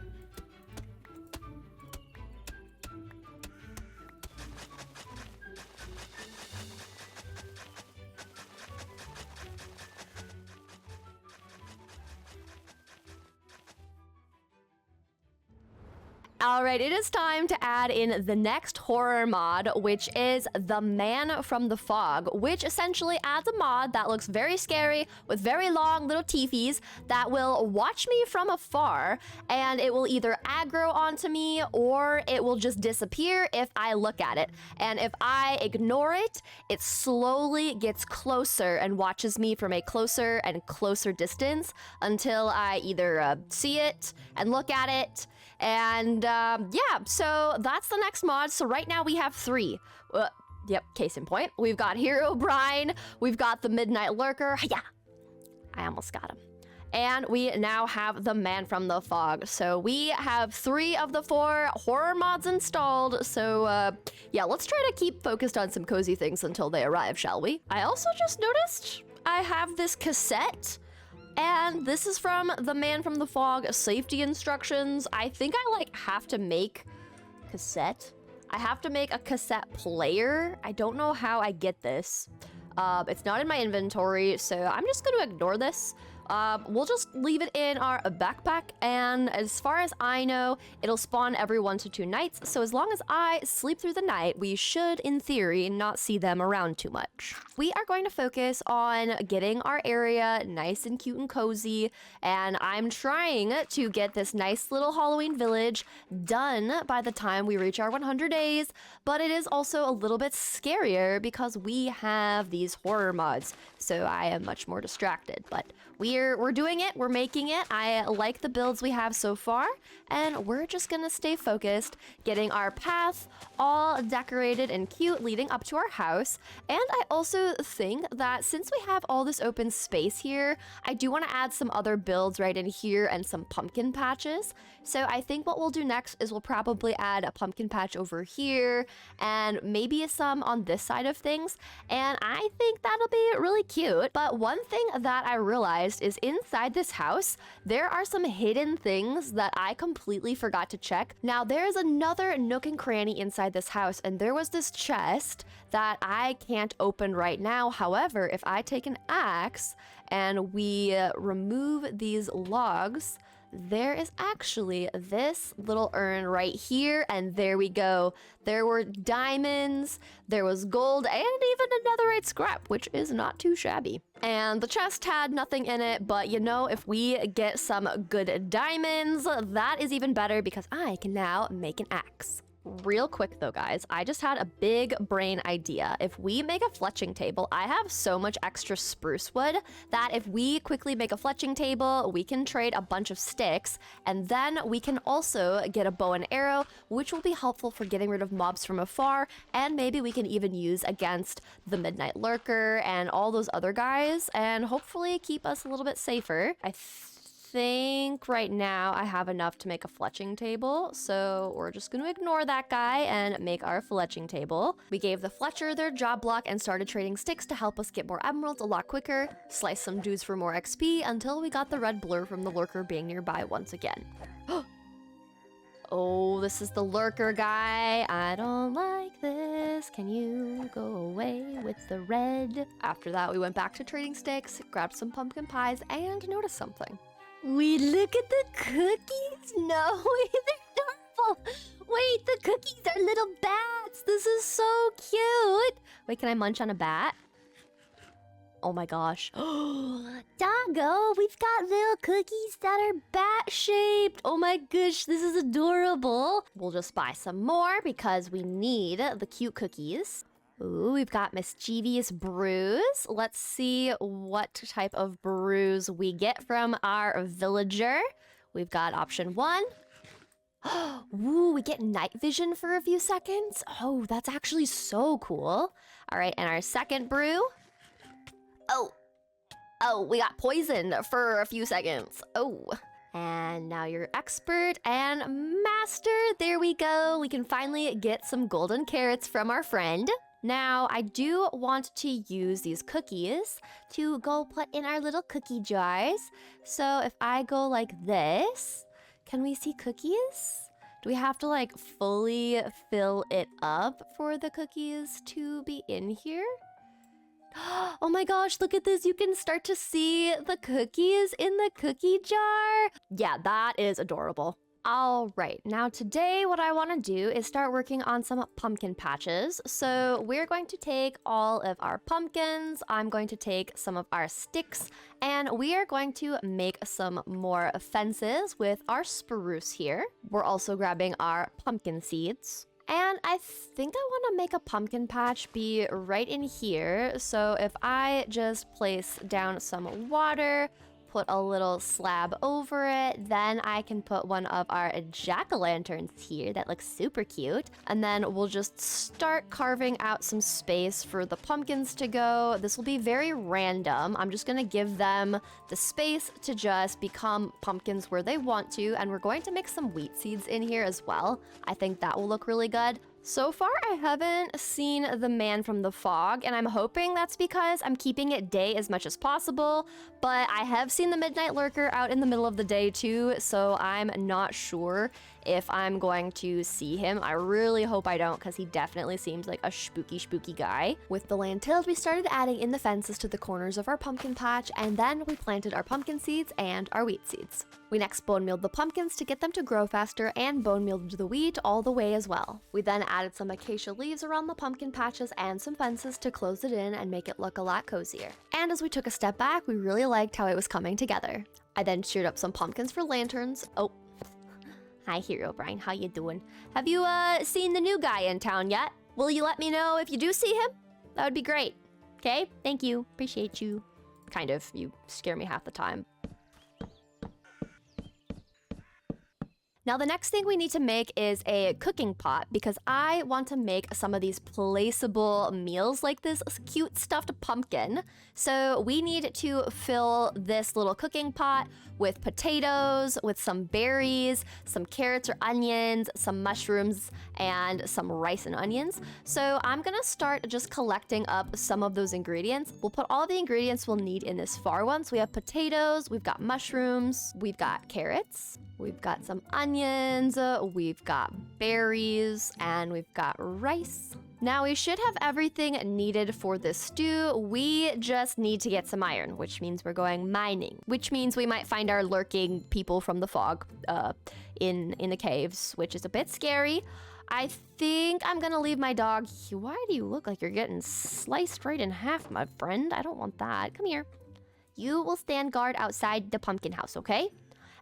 All right, it is time to add in the next horror mod, which is the Man from the Fog, which essentially adds a mod that looks very scary with very long little teethies that will watch me from afar, and it will either aggro onto me or it will just disappear if I look at it. And if I ignore it, it slowly gets closer and watches me from a closer and closer distance until I either see it and look at it. And yeah, so that's the next mod. So right now we have 3. Yep, case in point. We've got Herobrine, we've got the Midnight Lurker. Yeah, I almost got him. And we now have the Man from the Fog. So we have 3 of the 4 horror mods installed. So yeah, let's try to keep focused on some cozy things until they arrive, shall we? I also just noticed I have this cassette. And this is from the Man from the Fog safety instructions. I think I like have to make cassette. I have to make a cassette player. I don't know how I get this. It's not in my inventory, so I'm just gonna ignore this. We'll just leave it in our backpack, and as far as I know, it'll spawn every 1 to 2 nights, so as long as I sleep through the night, we should, in theory, not see them around too much. We are going to focus on getting our area nice and cute and cozy, and I'm trying to get this nice little Halloween village done by the time we reach our 100 days, but it is also a little bit scarier because we have these horror mods, so I am much more distracted, but we're doing it, we're making it. I like the builds we have so far, and we're just gonna stay focused, getting our path all decorated and cute leading up to our house. And I also think that since we have all this open space here, I do want to add some other builds right in here and some pumpkin patches. So I think what we'll do next is we'll probably add a pumpkin patch over here and maybe some on this side of things. And I think that'll be really cute. But one thing that I realized is inside this house, there are some hidden things that I completely forgot to check. Now, there's another nook and cranny inside this house, and there was this chest that I can't open right now. However, if I take an axe and we remove these logs, there is actually this little urn right here, and there we go. There were diamonds, there was gold, and even a netherite scrap, which is not too shabby. And the chest had nothing in it, but you know, if we get some good diamonds, that is even better because I can now make an axe. Real quick though, guys, I just had a big brain idea. If we make a fletching table, I have so much extra spruce wood that if we quickly make a fletching table, we can trade a bunch of sticks, and then we can also get a bow and arrow, which will be helpful for getting rid of mobs from afar, and maybe we can even use against the Midnight Lurker and all those other guys, and hopefully keep us a little bit safer. I think right now I have enough to make a fletching table, so we're just going to ignore that guy and make our fletching table. We gave the Fletcher their job block and started trading sticks to help us get more emeralds a lot quicker, slice some dudes for more XP until we got the red blur from the Lurker being nearby once again. Oh, this is the Lurker guy. I don't like this. Can you go away with the red? After that, we went back to trading sticks, grabbed some pumpkin pies, and noticed something. We look at the cookies? No, they're adorable. Wait, the cookies are little bats. This is so cute. Wait, can I munch on a bat? Oh my gosh. Doggo, we've got little cookies that are bat-shaped. Oh my gosh, this is adorable. We'll just buy some more because we need the cute cookies. Ooh, we've got mischievous brews. Let's see what type of brews we get from our villager. We've got option 1. Ooh, we get night vision for a few seconds. Oh, that's actually so cool. All right, and our second brew. Oh, we got poison for a few seconds. Oh, and now you're expert and master. There we go. We can finally get some golden carrots from our friend. Now, I do want to use these cookies to go put in our little cookie jars. So if I go like this, can we see cookies? Do we have to like fully fill it up for the cookies to be in here? Oh my gosh, look at this. You can start to see the cookies in the cookie jar. Yeah, that is adorable. All right, now today what I want to do is start working on some pumpkin patches. So we're going to take all of our pumpkins, I'm going to take some of our sticks, and we are going to make some more fences with our spruce here. We're also grabbing our pumpkin seeds. And I think I want to make a pumpkin patch be right in here. So if I just place down some water, put a little slab over it. Then I can put one of our jack-o'-lanterns here that looks super cute. And then we'll just start carving out some space for the pumpkins to go. This will be very random. I'm just gonna give them the space to just become pumpkins where they want to, and we're going to mix some wheat seeds in here as well. I think that will look really good. So far, I haven't seen the man from the fog, and I'm hoping that's because I'm keeping it day as much as possible, but I have seen the midnight lurker out in the middle of the day too, so I'm not sure if I'm going to see him. I really hope I don't, because he definitely seems like a spooky guy. With the land tilled, we started adding in the fences to the corners of our pumpkin patch, and then we planted our pumpkin seeds and our wheat seeds. We next bone mealed the pumpkins to get them to grow faster, and bone mealed the wheat all the way as well. We then added some acacia leaves around the pumpkin patches and some fences to close it in and make it look a lot cozier. And as we took a step back, we really liked how it was coming together. I then sheared up some pumpkins for lanterns. Oh, hi Herobrine, how you doing? Have you seen the new guy in town yet? Will you let me know if you do see him? That would be great. Okay, thank you, appreciate you. Kind of, you scare me half the time. Now the next thing we need to make is a cooking pot, because I want to make some of these placeable meals like this cute stuffed pumpkin. So we need to fill this little cooking pot with potatoes, with some berries, some carrots or onions, some mushrooms, and some rice and onions. So I'm gonna start just collecting up some of those ingredients. We'll put all the ingredients we'll need in this far one. So we have potatoes, we've got mushrooms, we've got carrots, we've got some onions, we've got berries, and we've got rice. Now we should have everything needed for this stew. We just need to get some iron, which means we're going mining, which means we might find our lurking people from the fog in the caves, which is a bit scary. I think I'm gonna leave my dog. Why do you look like you're getting sliced right in half, my friend? I don't want that. Come here. You will stand guard outside the pumpkin house, okay?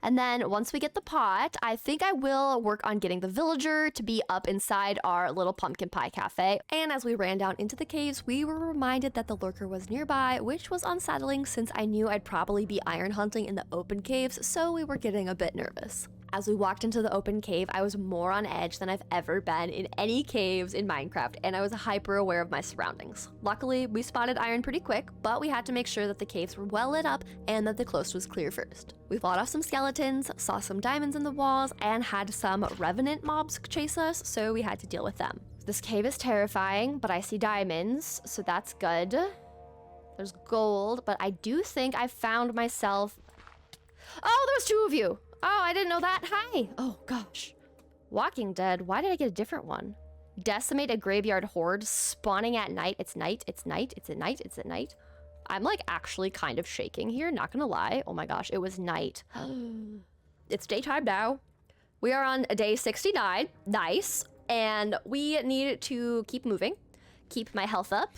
And then once we get the pot, I think I will work on getting the villager to be up inside our little pumpkin pie cafe. And as we ran down into the caves, we were reminded that the lurker was nearby, which was unsettling since I knew I'd probably be iron hunting in the open caves, so we were getting a bit nervous. As we walked into the open cave, I was more on edge than I've ever been in any caves in Minecraft, and I was hyper aware of my surroundings. Luckily, we spotted iron pretty quick, but we had to make sure that the caves were well lit up and that the coast was clear first. We fought off some skeletons, saw some diamonds in the walls, and had some revenant mobs chase us, so we had to deal with them. This cave is terrifying, but I see diamonds, so that's good. There's gold, but I do think I found myself... Oh, there's two of you! Oh, I didn't know that. Hi. Oh, gosh. Walking Dead. Why did I get a different one? Decimate a graveyard horde spawning at night. It's night. It's night. It's at night. It's at night. I'm like actually kind of shaking here. Not gonna lie. Oh my gosh. It was night. It's daytime now. We are on day 69. Nice. And we need to keep moving. Keep my health up.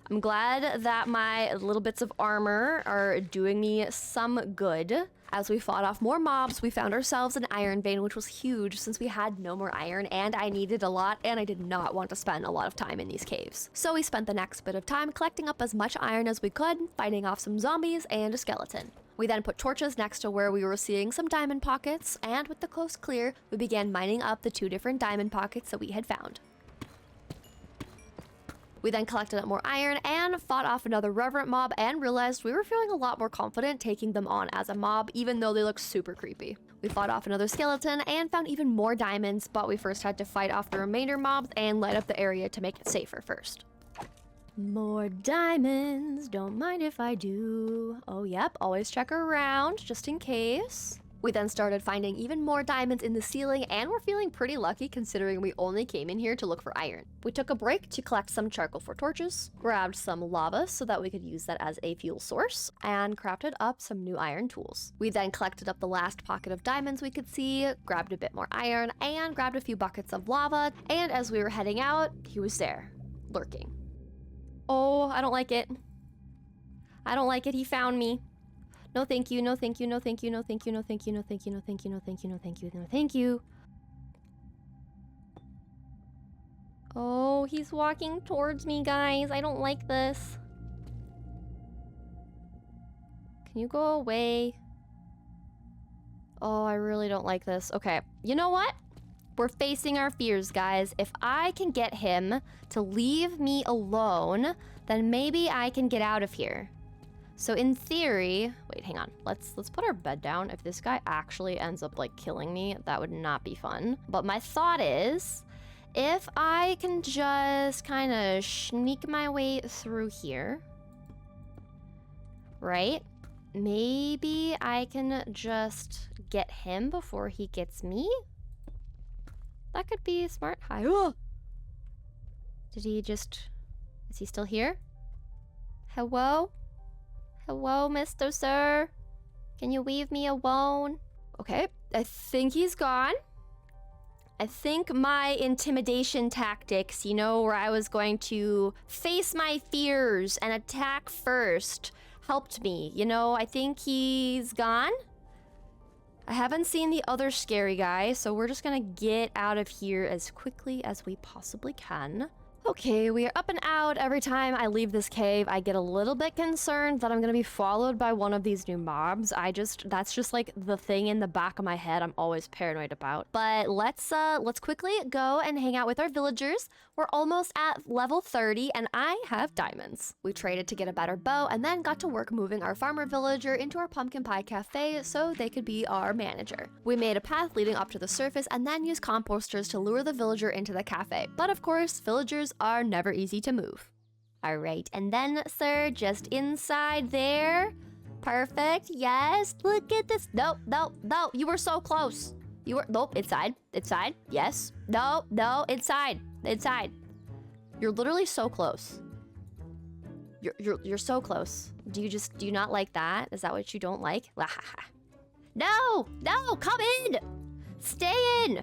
I'm glad that my little bits of armor are doing me some good. As we fought off more mobs, we found ourselves an iron vein, which was huge since we had no more iron, and I needed a lot, and I did not want to spend a lot of time in these caves. So we spent the next bit of time collecting up as much iron as we could, fighting off some zombies and a skeleton. We then put torches next to where we were seeing some diamond pockets, and with the coast clear, we began mining up the 2 different diamond pockets that we had found. We then collected up more iron and fought off another reverent mob and realized we were feeling a lot more confident taking them on as a mob, even though they look super creepy. We fought off another skeleton and found even more diamonds, but we first had to fight off the remainder mobs and light up the area to make it safer first. More diamonds, don't mind if I do. Oh yep, always check around just in case. We then started finding even more diamonds in the ceiling, and we're feeling pretty lucky considering we only came in here to look for iron. We took a break to collect some charcoal for torches, grabbed some lava so that we could use that as a fuel source, and crafted up some new iron tools. We then collected up the last pocket of diamonds we could see, grabbed a bit more iron, and grabbed a few buckets of lava, and as we were heading out, he was there, lurking. Oh, I don't like it. I don't like it, he found me. No thank you, no thank you, no thank you, no thank you, no thank you, no thank you, no thank you, no thank you, no thank you, no thank you. Oh, he's walking towards me, guys. I don't like this. Can you go away? Oh, I really don't like this. Okay, you know what? We're facing our fears, guys. If I can get him to leave me alone, then maybe I can get out of here. So in theory, wait, hang on. Let's put our bed down. If this guy actually ends up like killing me, that would not be fun. But my thought is, if I can just kind of sneak my way through here, right? Maybe I can just get him before he gets me? That could be smart. Hi. Oh! Did he just... Is he still here? Hello? Hello, Mr. Sir? Can you leave me alone? Okay, I think he's gone. I think my intimidation tactics, you know, where I was going to face my fears and attack first, helped me. You know, I think he's gone. I haven't seen the other scary guy, so we're just gonna get out of here as quickly as we possibly can. Okay, we are up and out. Every time I leave this cave, I get a little bit concerned that I'm gonna be followed by one of these new mobs. That's just like the thing in the back of my head I'm always paranoid about. But let's quickly go and hang out with our villagers. We're almost at level 30 and I have diamonds. We traded to get a better bow and then got to work moving our farmer villager into our pumpkin pie cafe so they could be our manager. We made a path leading up to the surface and then used composters to lure the villager into the cafe. But of course, villagers are never easy to move. All right, and then, sir, just inside there. Perfect, yes, look at this. No, you were so close. You were, nope, inside, yes. No, inside. You're literally so close. You're so close. Do you not like that? Is that what you don't like? No, come in. Stay in.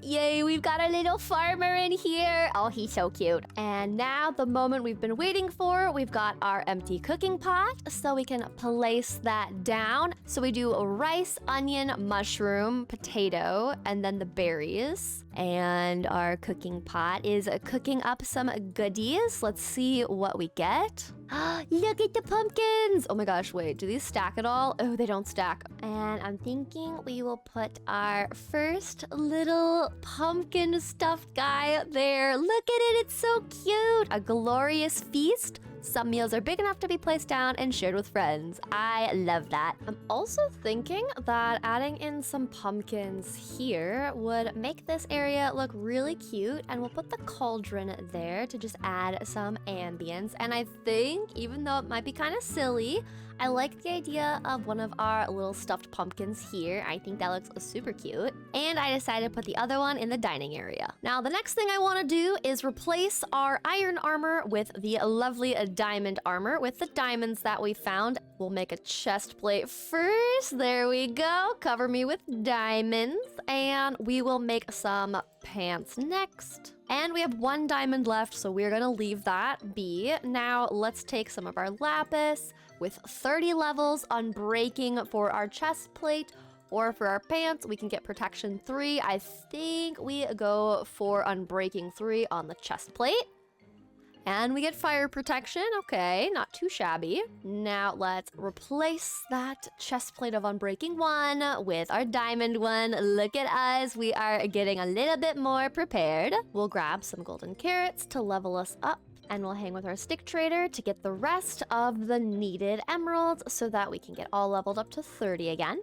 Yay, we've got a little farmer in here. Oh, he's so cute. And now the moment we've been waiting for, we've got our empty cooking pot, so we can place that down. So we do rice, onion, mushroom, potato, and then the berries. And our cooking pot is cooking up some goodies. Let's see what we get. Look at the pumpkins! Oh my gosh, wait, do these stack at all? Oh, they don't stack. And I'm thinking we will put our first little pumpkin stuffed guy there. Look at it, it's so cute! A glorious feast. Some meals are big enough to be placed down and shared with friends. I love that. I'm also thinking that adding in some pumpkins here would make this area look really cute, and we'll put the cauldron there to just add some ambience. And I think, even though it might be kind of silly, I like the idea of one of our little stuffed pumpkins here. I think that looks super cute. And I decided to put the other one in the dining area. Now, the next thing I want to do is replace our iron armor with the lovely diamond armor with the diamonds that we found. We'll make a chest plate first. There we go. Cover me with diamonds. And we will make some pants next. And we have one diamond left, so we're gonna leave that be. Now, let's take some of our lapis with 30 levels on breaking for our chest plate, or for our pants, we can get protection 3. I think we go for unbreaking 3 on the chest plate. And we get fire protection. Okay, not too shabby. Now let's replace that chest plate of unbreaking 1 with our diamond one. Look at us. We are getting a little bit more prepared. We'll grab some golden carrots to level us up. And we'll hang with our stick trader to get the rest of the needed emeralds so that we can get all leveled up to 30 again.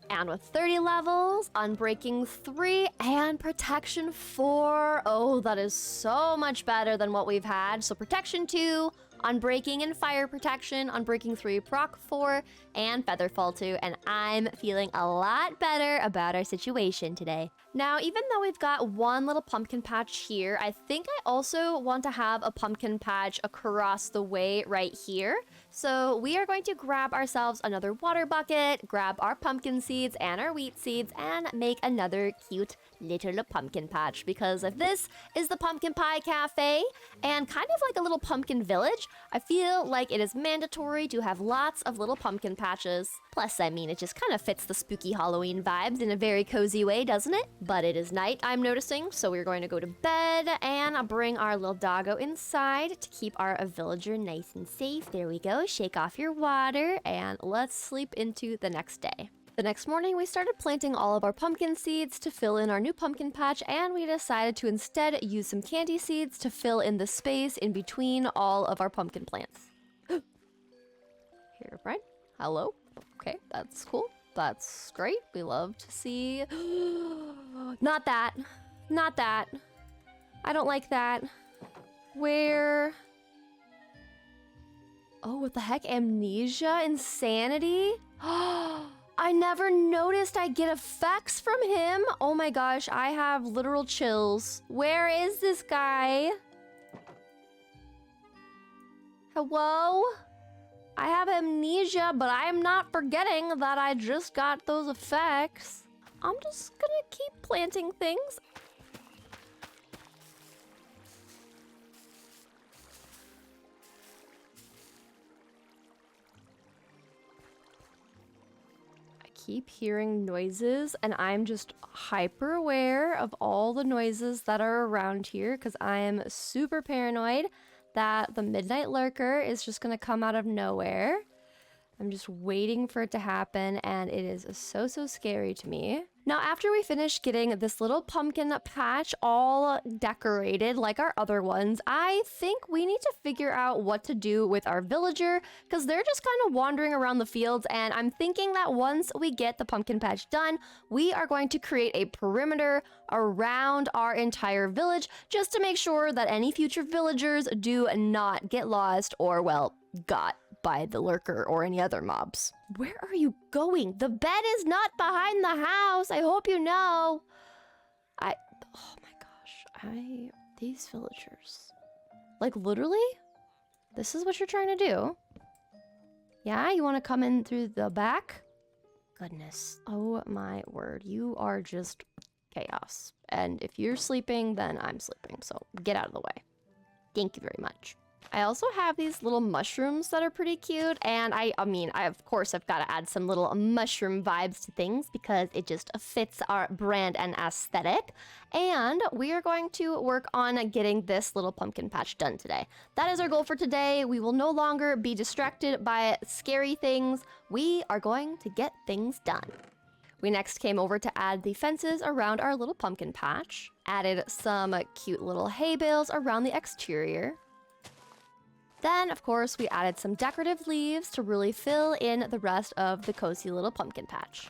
And with 30 levels, unbreaking 3 and protection 4. Oh, that is so much better than what we've had. So protection 2, unbreaking and fire protection, unbreaking 3, proc 4, and featherfall 2. And I'm feeling a lot better about our situation today. Now, even though we've got one little pumpkin patch here, I think I also want to have a pumpkin patch across the way right here, So we are going to grab ourselves another water bucket, grab our pumpkin seeds and our wheat seeds, and make another cute little pumpkin patch, because if this is the pumpkin pie cafe and kind of like a little pumpkin village, I feel like it is mandatory to have lots of little pumpkin patches. Plus, I mean, it just kind of fits the spooky Halloween vibes in a very cozy way, doesn't it? But it is night, I'm noticing, so we're going to go to bed and bring our little doggo inside to keep our villager nice and safe. There we go. Shake off your water and let's sleep into the next day. The next morning, we started planting all of our pumpkin seeds to fill in our new pumpkin patch, and we decided to instead use some candy seeds to fill in the space in between all of our pumpkin plants. Herobrine, hello. Okay, that's cool. That's great. We love to see... Not that. Not that. I don't like that. Where... Oh, what the heck? Amnesia? Insanity? I never noticed I get effects from him. Oh my gosh, I have literal chills. Where is this guy? Hello? I have amnesia, but I'm not forgetting that I just got those effects. I'm just gonna keep planting things. Keep hearing noises, and I'm just hyper aware of all the noises that are around here because I am super paranoid that the midnight lurker is just gonna come out of nowhere. I'm just waiting for it to happen, and it is so scary to me. Now, after we finish getting this little pumpkin patch all decorated like our other ones, I think we need to figure out what to do with our villager, because they're just kind of wandering around the fields, and I'm thinking that once we get the pumpkin patch done, we are going to create a perimeter around our entire village, just to make sure that any future villagers do not get lost or, well, got by the lurker or any other mobs. Where are you going? The bed is not behind the house. I hope you know. Oh my gosh. These villagers. Like, literally? This is what you're trying to do? Yeah, you want to come in through the back? Goodness. Oh my word. You are just chaos. And if you're sleeping, then I'm sleeping. So get out of the way. Thank you very much. I also have these little mushrooms that are pretty cute, and I mean, of course I've got to add some little mushroom vibes to things because it just fits our brand and aesthetic. And we are going to work on getting this little pumpkin patch done today. That is our goal for today. We will no longer be distracted by scary things. We are going to get things done. We next came over to add the fences around our little pumpkin patch, added some cute little hay bales around the exterior. Then, of course, we added some decorative leaves to really fill in the rest of the cozy little pumpkin patch.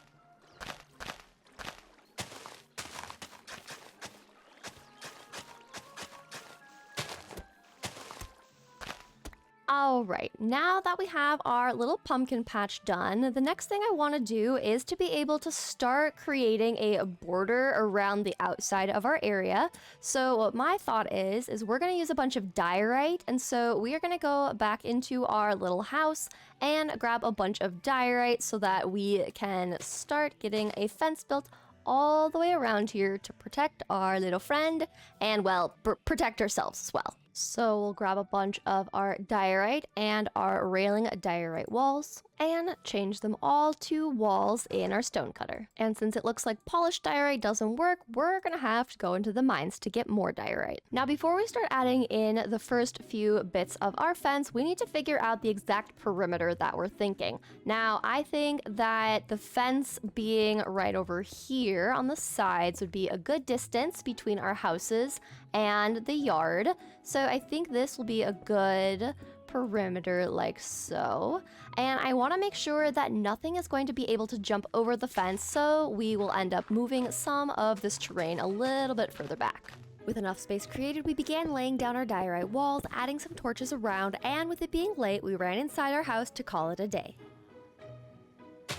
All right, now that we have our little pumpkin patch done, the next thing I want to do is to be able to start creating a border around the outside of our area. So what my thought is we're going to use a bunch of diorite, and so we are going to go back into our little house and grab a bunch of diorite so that we can start getting a fence built all the way around here to protect our little friend and, well, protect ourselves as well. So we'll grab a bunch of our diorite and our railing diorite walls and change them all to walls in our stone cutter. And since it looks like polished diorite doesn't work, we're gonna have to go into the mines to get more diorite. Now, before we start adding in the first few bits of our fence, we need to figure out the exact perimeter that we're thinking. Now, I think that the fence being right over here on the sides would be a good distance between our houses and the yard. So I think this will be a good perimeter like so. And I want to make sure that nothing is going to be able to jump over the fence, so we will end up moving some of this terrain a little bit further back. With enough space created, we began laying down our diorite walls, adding some torches around, and with it being late, we ran inside our house to call it a day.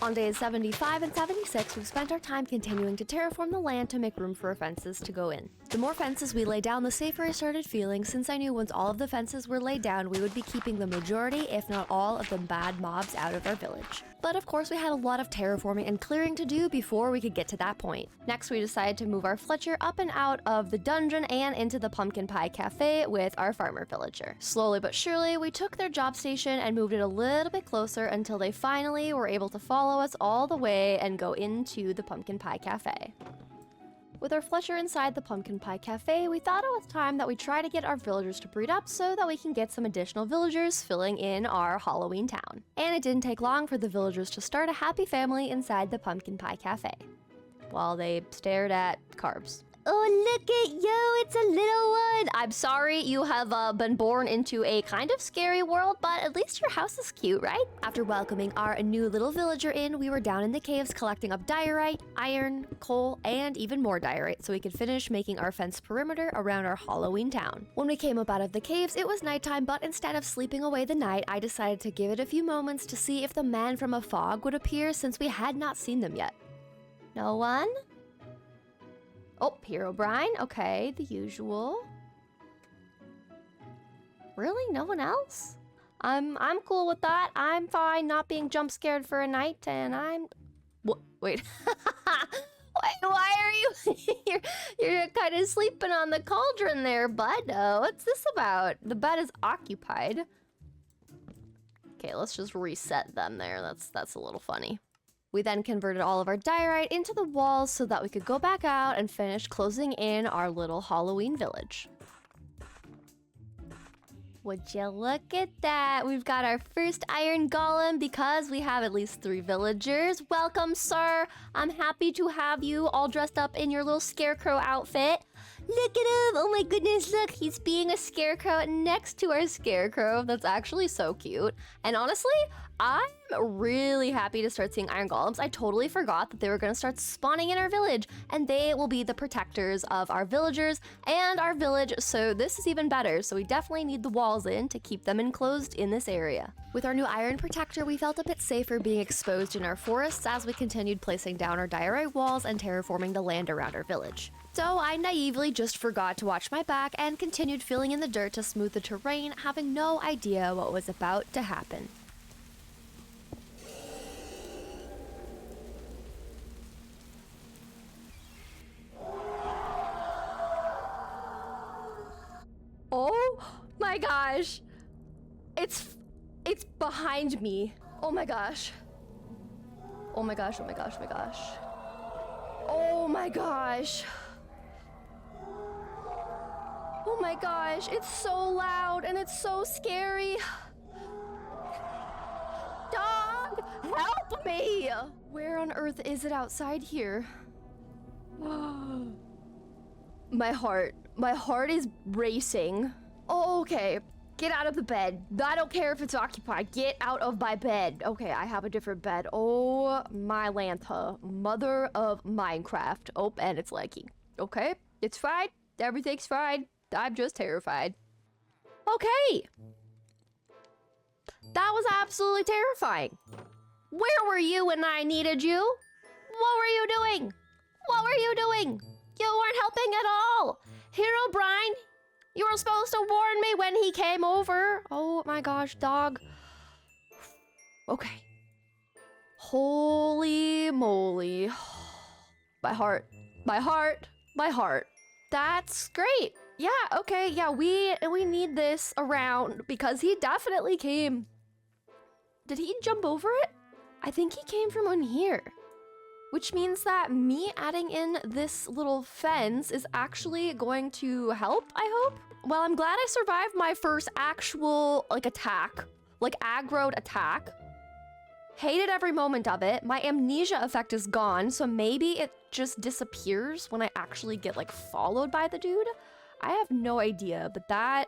On days 75 and 76, we've spent our time continuing to terraform the land to make room for our fences to go in. The more fences we lay down, the safer I started feeling, since I knew once all of the fences were laid down, we would be keeping the majority, if not all, of the bad mobs out of our village. But of course, we had a lot of terraforming and clearing to do before we could get to that point. Next, we decided to move our Fletcher up and out of the dungeon and into the Pumpkin Pie Cafe with our farmer villager. Slowly but surely, we took their job station and moved it a little bit closer until they finally were able to follow us all the way and go into the Pumpkin Pie Cafe. With our Fletcher inside the Pumpkin Pie Cafe, we thought it was time that we try to get our villagers to breed up so that we can get some additional villagers filling in our Halloween town. And it didn't take long for the villagers to start a happy family inside the Pumpkin Pie Cafe, while they stared at carbs. Oh, look at you, it's a little one! I'm sorry you have been born into a kind of scary world, but at least your house is cute, right? After welcoming our new little villager in, we were down in the caves collecting up diorite, iron, coal, and even more diorite so we could finish making our fence perimeter around our Halloween town. When we came up out of the caves, it was nighttime, but instead of sleeping away the night, I decided to give it a few moments to see if the man from a fog would appear since we had not seen them yet. No one? Oh, Herobrine. Okay, the usual. Really? No one else? I'm cool with that. I'm fine not being jump scared for a night, and I'm... Wait. Why are you... you're kind of sleeping on the cauldron there, bud. What's this about? The bed is occupied. Okay, let's just reset them there. That's a little funny. We then converted all of our diorite into the walls so that we could go back out and finish closing in our little Halloween village. Would you look at that? We've got our first iron golem because we have at least 3 villagers. Welcome, sir. I'm happy to have you all dressed up in your little scarecrow outfit. Look at him! Oh my goodness, look! He's being a scarecrow next to our scarecrow. That's actually so cute. And honestly, I'm really happy to start seeing iron golems. I totally forgot that they were going to start spawning in our village, and they will be the protectors of our villagers and our village, so this is even better. So we definitely need the walls in to keep them enclosed in this area. With our new iron protector, we felt a bit safer being exposed in our forests as we continued placing down our diorite walls and terraforming the land around our village. So I naively just forgot to watch my back and continued filling in the dirt to smooth the terrain, having no idea what was about to happen. Oh my gosh. It's behind me. Oh my gosh. Oh my gosh, oh my gosh, oh my gosh. Oh my gosh. Oh my gosh, it's so loud and it's so scary. Dog, help me! Where on earth is it outside here? My heart is racing. Oh, okay, get out of the bed. I don't care if it's occupied. Get out of my bed. Okay, I have a different bed. Oh my Lantha, mother of Minecraft. Oh, and it's lagging. Okay, it's fine. Everything's fine. I'm just terrified. Okay. That was absolutely terrifying. Where were you when I needed you? What were you doing? What were you doing? You weren't helping at all. Herobrine, you were supposed to warn me when he came over. Oh my gosh, dog. Okay. Holy moly. My heart. My heart. My heart. That's great. Yeah, okay, yeah, we need this around because he definitely came. Did he jump over it? I think he came from in here. Which means that me adding in this little fence is actually going to help, I hope. Well, I'm glad I survived my first actual, attack. Aggroed attack. Hated every moment of it. My amnesia effect is gone, so maybe it just disappears when I actually get, followed by the dude. I have no idea, but that...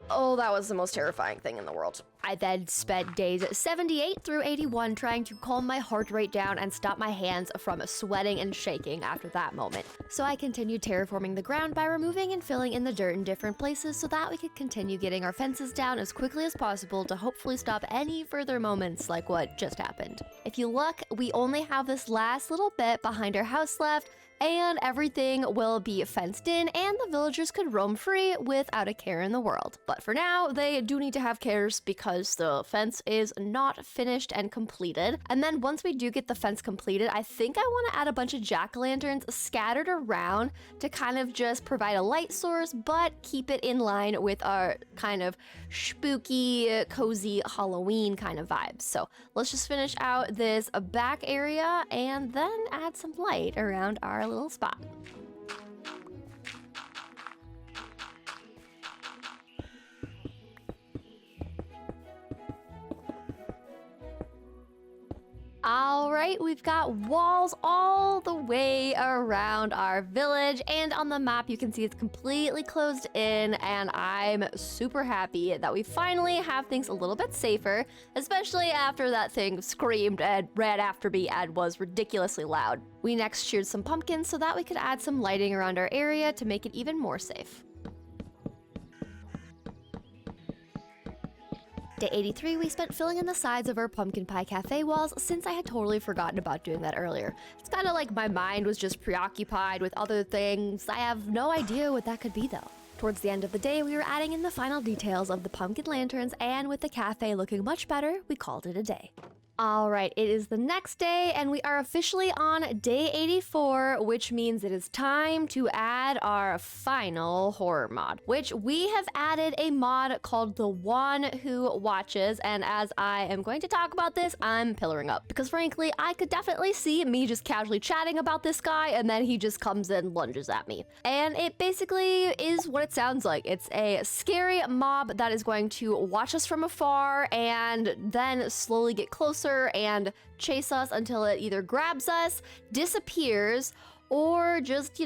Oh, that was the most terrifying thing in the world. I then spent days 78 through 81 trying to calm my heart rate down and stop my hands from sweating and shaking after that moment. So I continued terraforming the ground by removing and filling in the dirt in different places so that we could continue getting our fences down as quickly as possible to hopefully stop any further moments like what just happened. If you look, we only have this last little bit behind our house left, and everything will be fenced in and the villagers could roam free without a care in the world. But for now, they do need to have cares because the fence is not finished and completed. And then once we do get the fence completed, I think I want to add a bunch of jack-o'-lanterns scattered around to kind of just provide a light source, but keep it in line with our kind of spooky, cozy Halloween kind of vibes. So let's just finish out this back area and then add some light around our little spot. All right, we've got walls all the way around our village, and on the map you can see it's completely closed in, and I'm super happy that we finally have things a little bit safer, especially after that thing screamed and ran after me and was ridiculously loud. We next sheared some pumpkins so that we could add some lighting around our area to make it even more safe. Day 83, we spent filling in the sides of our pumpkin pie cafe walls since I had totally forgotten about doing that earlier. It's kind of like my mind was just preoccupied with other things. I have no idea what that could be though. Towards the end of the day, we were adding in the final details of the pumpkin lanterns, and with the cafe looking much better, we called it a day. All right, it is the next day and we are officially on day 84, which means it is time to add our final horror mod, which we have added a mod called The One Who Watches. And as I am going to talk about this, I'm pillaring up because frankly, I could definitely see me just casually chatting about this guy and then he just comes and lunges at me. And it basically is what it sounds like. It's a scary mob that is going to watch us from afar and then slowly get closer and chase us until it either grabs us, disappears, or just,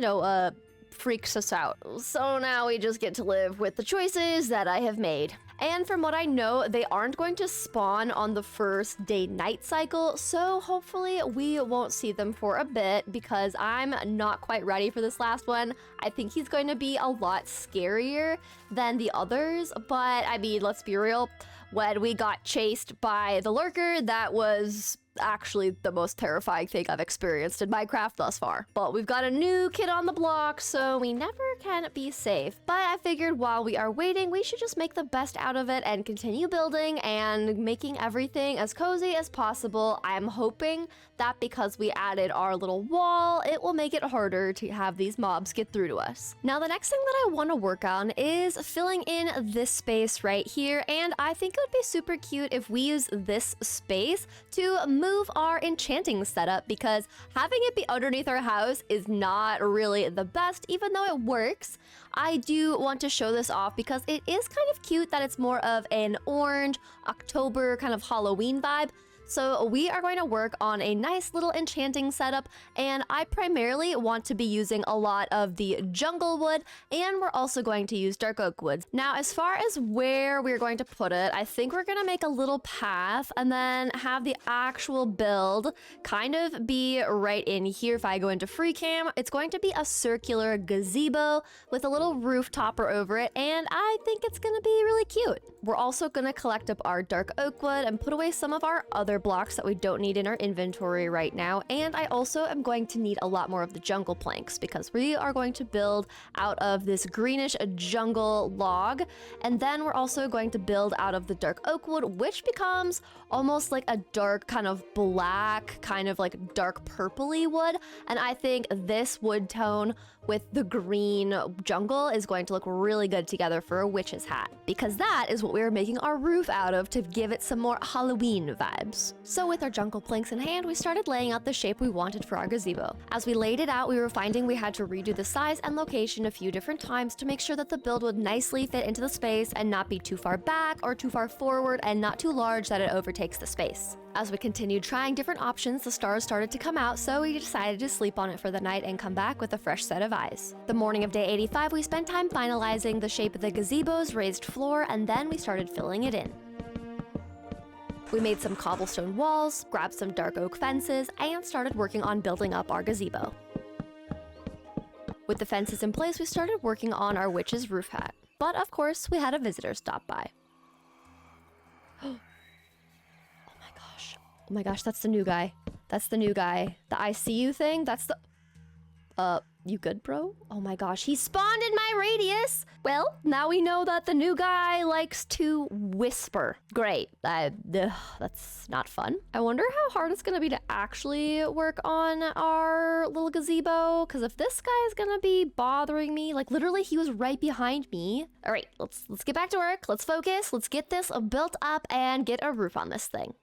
freaks us out. So now we just get to live with the choices that I have made. And from what I know, they aren't going to spawn on the first day-night cycle, so hopefully we won't see them for a bit because I'm not quite ready for this last one. I think he's going to be a lot scarier than the others, but I mean, let's be real. When we got chased by the Lurker, that was actually the most terrifying thing I've experienced in Minecraft thus far. But we've got a new kid on the block, so we never can be safe. But I figured while we are waiting, we should just make the best out of it and continue building and making everything as cozy as possible. I'm hoping that because we added our little wall, it will make it harder to have these mobs get through to us. Now, the next thing that I want to work on is filling in this space right here, and I think it would be super cute if we use this space to move our enchanting setup, because having it be underneath our house is not really the best, even though it works. I do want to show this off because it is kind of cute that it's more of an orange October kind of Halloween vibe. So we are going to work on a nice little enchanting setup, and I primarily want to be using a lot of the jungle wood, and we're also going to use dark oak wood. Now, as far as where we're going to put it, I think we're going to make a little path and then have the actual build kind of be right in here. If I go into free cam, it's going to be a circular gazebo with a little roof topper over it, and I think it's going to be really cute. We're also going to collect up our dark oak wood and put away some of our other blocks that we don't need in our inventory right now. And I also am going to need a lot more of the jungle planks because we are going to build out of this greenish jungle log. And then we're also going to build out of the dark oak wood, which becomes almost like a dark kind of black, kind of like dark purpley wood. And I think this wood tone with the green jungle is going to look really good together for a witch's hat, because that is what we're making our roof out of to give it some more Halloween vibes. So with our jungle planks in hand, we started laying out the shape we wanted for our gazebo. As we laid it out, we were finding we had to redo the size and location a few different times to make sure that the build would nicely fit into the space and not be too far back or too far forward and not too large that it overtakes the space. As we continued trying different options, the stars started to come out, so we decided to sleep on it for the night and come back with a fresh set of eyes. The morning of day 85, we spent time finalizing the shape of the gazebo's raised floor, and then we started filling it in. We made some cobblestone walls, grabbed some dark oak fences, and started working on building up our gazebo. With the fences in place, we started working on our witch's roof hat. But of course, we had a visitor stop by. Oh my gosh. Oh my gosh, that's the new guy. That's the new guy. The I see you thing? That's the... you good, bro? Oh my gosh, he spawned in my radius! Well, now we know that the new guy likes to whisper. Great. That's not fun. I wonder how hard it's gonna be to actually work on our little gazebo, because if this guy is gonna be bothering me, like literally he was right behind me. All right, let's get back to work. Let's focus. Let's get this built up and get a roof on this thing.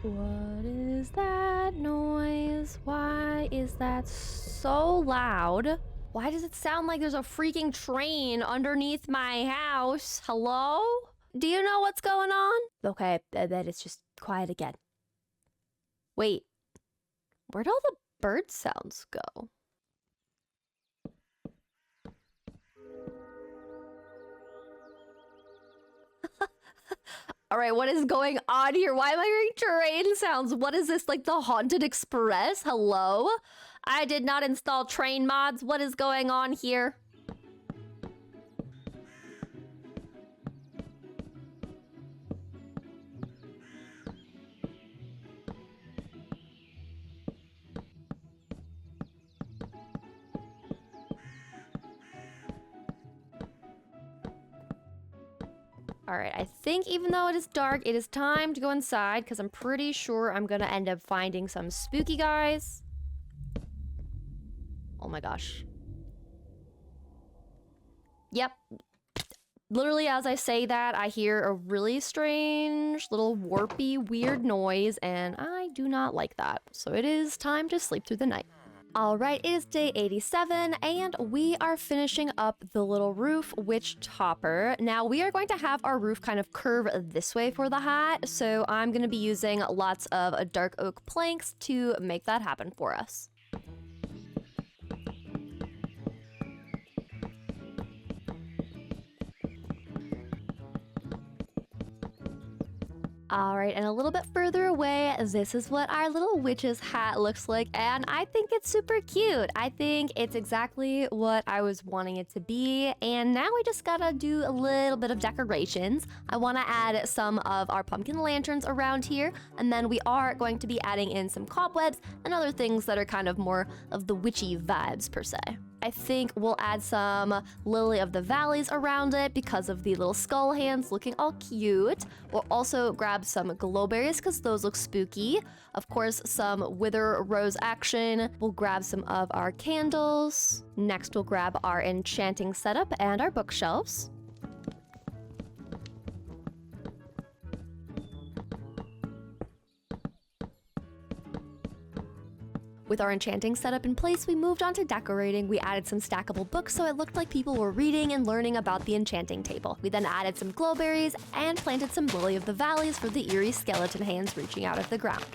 What is that noise? Why is that so loud? Why does it sound like there's a freaking train underneath my house? Hello? Do you know what's going on? Okay, I bet it's just quiet again. Wait, where'd all the bird sounds go? All right, what is going on here? Why am I hearing train sounds? What is this, like the Haunted Express? Hello? I did not install train mods. What is going on here? All right, I think even though it is dark, it is time to go inside because I'm pretty sure I'm gonna end up finding some spooky guys. Oh my gosh. Yep. Literally, as I say that, I hear a really strange, little warpy, weird noise, and I do not like that. So it is time to sleep through the night. All right, it is day 87, and we are finishing up the little roof witch topper. Now, we are going to have our roof kind of curve this way for the hat, so I'm going to be using lots of dark oak planks to make that happen for us. All right, and a little bit further away, this is what our little witch's hat looks like, and I think it's super cute. I think it's exactly what I was wanting it to be, and now we just gotta do a little bit of decorations. I wanna add some of our pumpkin lanterns around here, and then we are going to be adding in some cobwebs and other things that are kind of more of the witchy vibes per se. I think we'll add some Lily of the Valleys around it because of the little skull hands looking all cute. We'll also grab some glowberries because those look spooky. Of course, some wither rose action. We'll grab some of our candles. Next, we'll grab our enchanting setup and our bookshelves. With our enchanting setup in place, we moved on to decorating. We added some stackable books so it looked like people were reading and learning about the enchanting table. We then added some glowberries and planted some Lily of the Valleys for the eerie skeleton hands reaching out of the ground.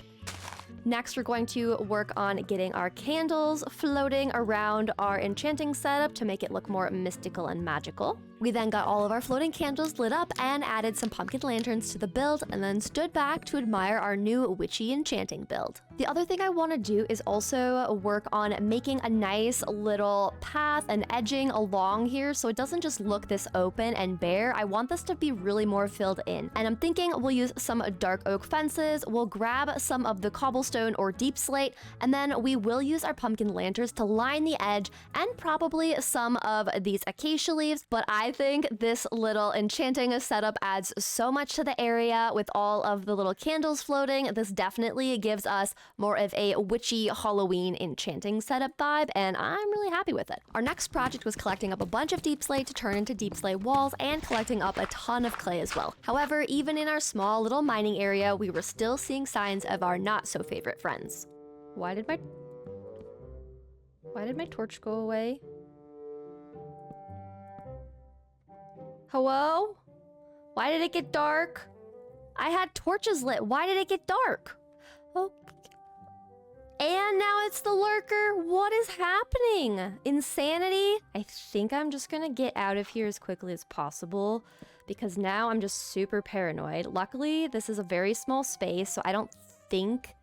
Next, we're going to work on getting our candles floating around our enchanting setup to make it look more mystical and magical. We then got all of our floating candles lit up and added some pumpkin lanterns to the build, and then stood back to admire our new witchy enchanting build. The other thing I want to do is also work on making a nice little path and edging along here so it doesn't just look this open and bare. I want this to be really more filled in. And I'm thinking we'll use some dark oak fences, we'll grab some of the cobblestone or deep slate, and then we will use our pumpkin lanterns to line the edge and probably some of these acacia leaves, but I think this little enchanting setup adds so much to the area with all of the little candles floating. This definitely gives us more of a witchy Halloween enchanting setup vibe, and I'm really happy with it. Our next project was collecting up a bunch of deep slate to turn into deep slate walls and collecting up a ton of clay as well. However, even in our small little mining area, we were still seeing signs of our not so favorite friends. Why did my torch go away? Hello? Why did it get dark? I had torches lit. Why did it get dark? Oh. And now it's the Lurker. What is happening? Insanity? I think I'm just gonna get out of here as quickly as possible because now I'm just super paranoid. Luckily, this is a very small space, so I don't think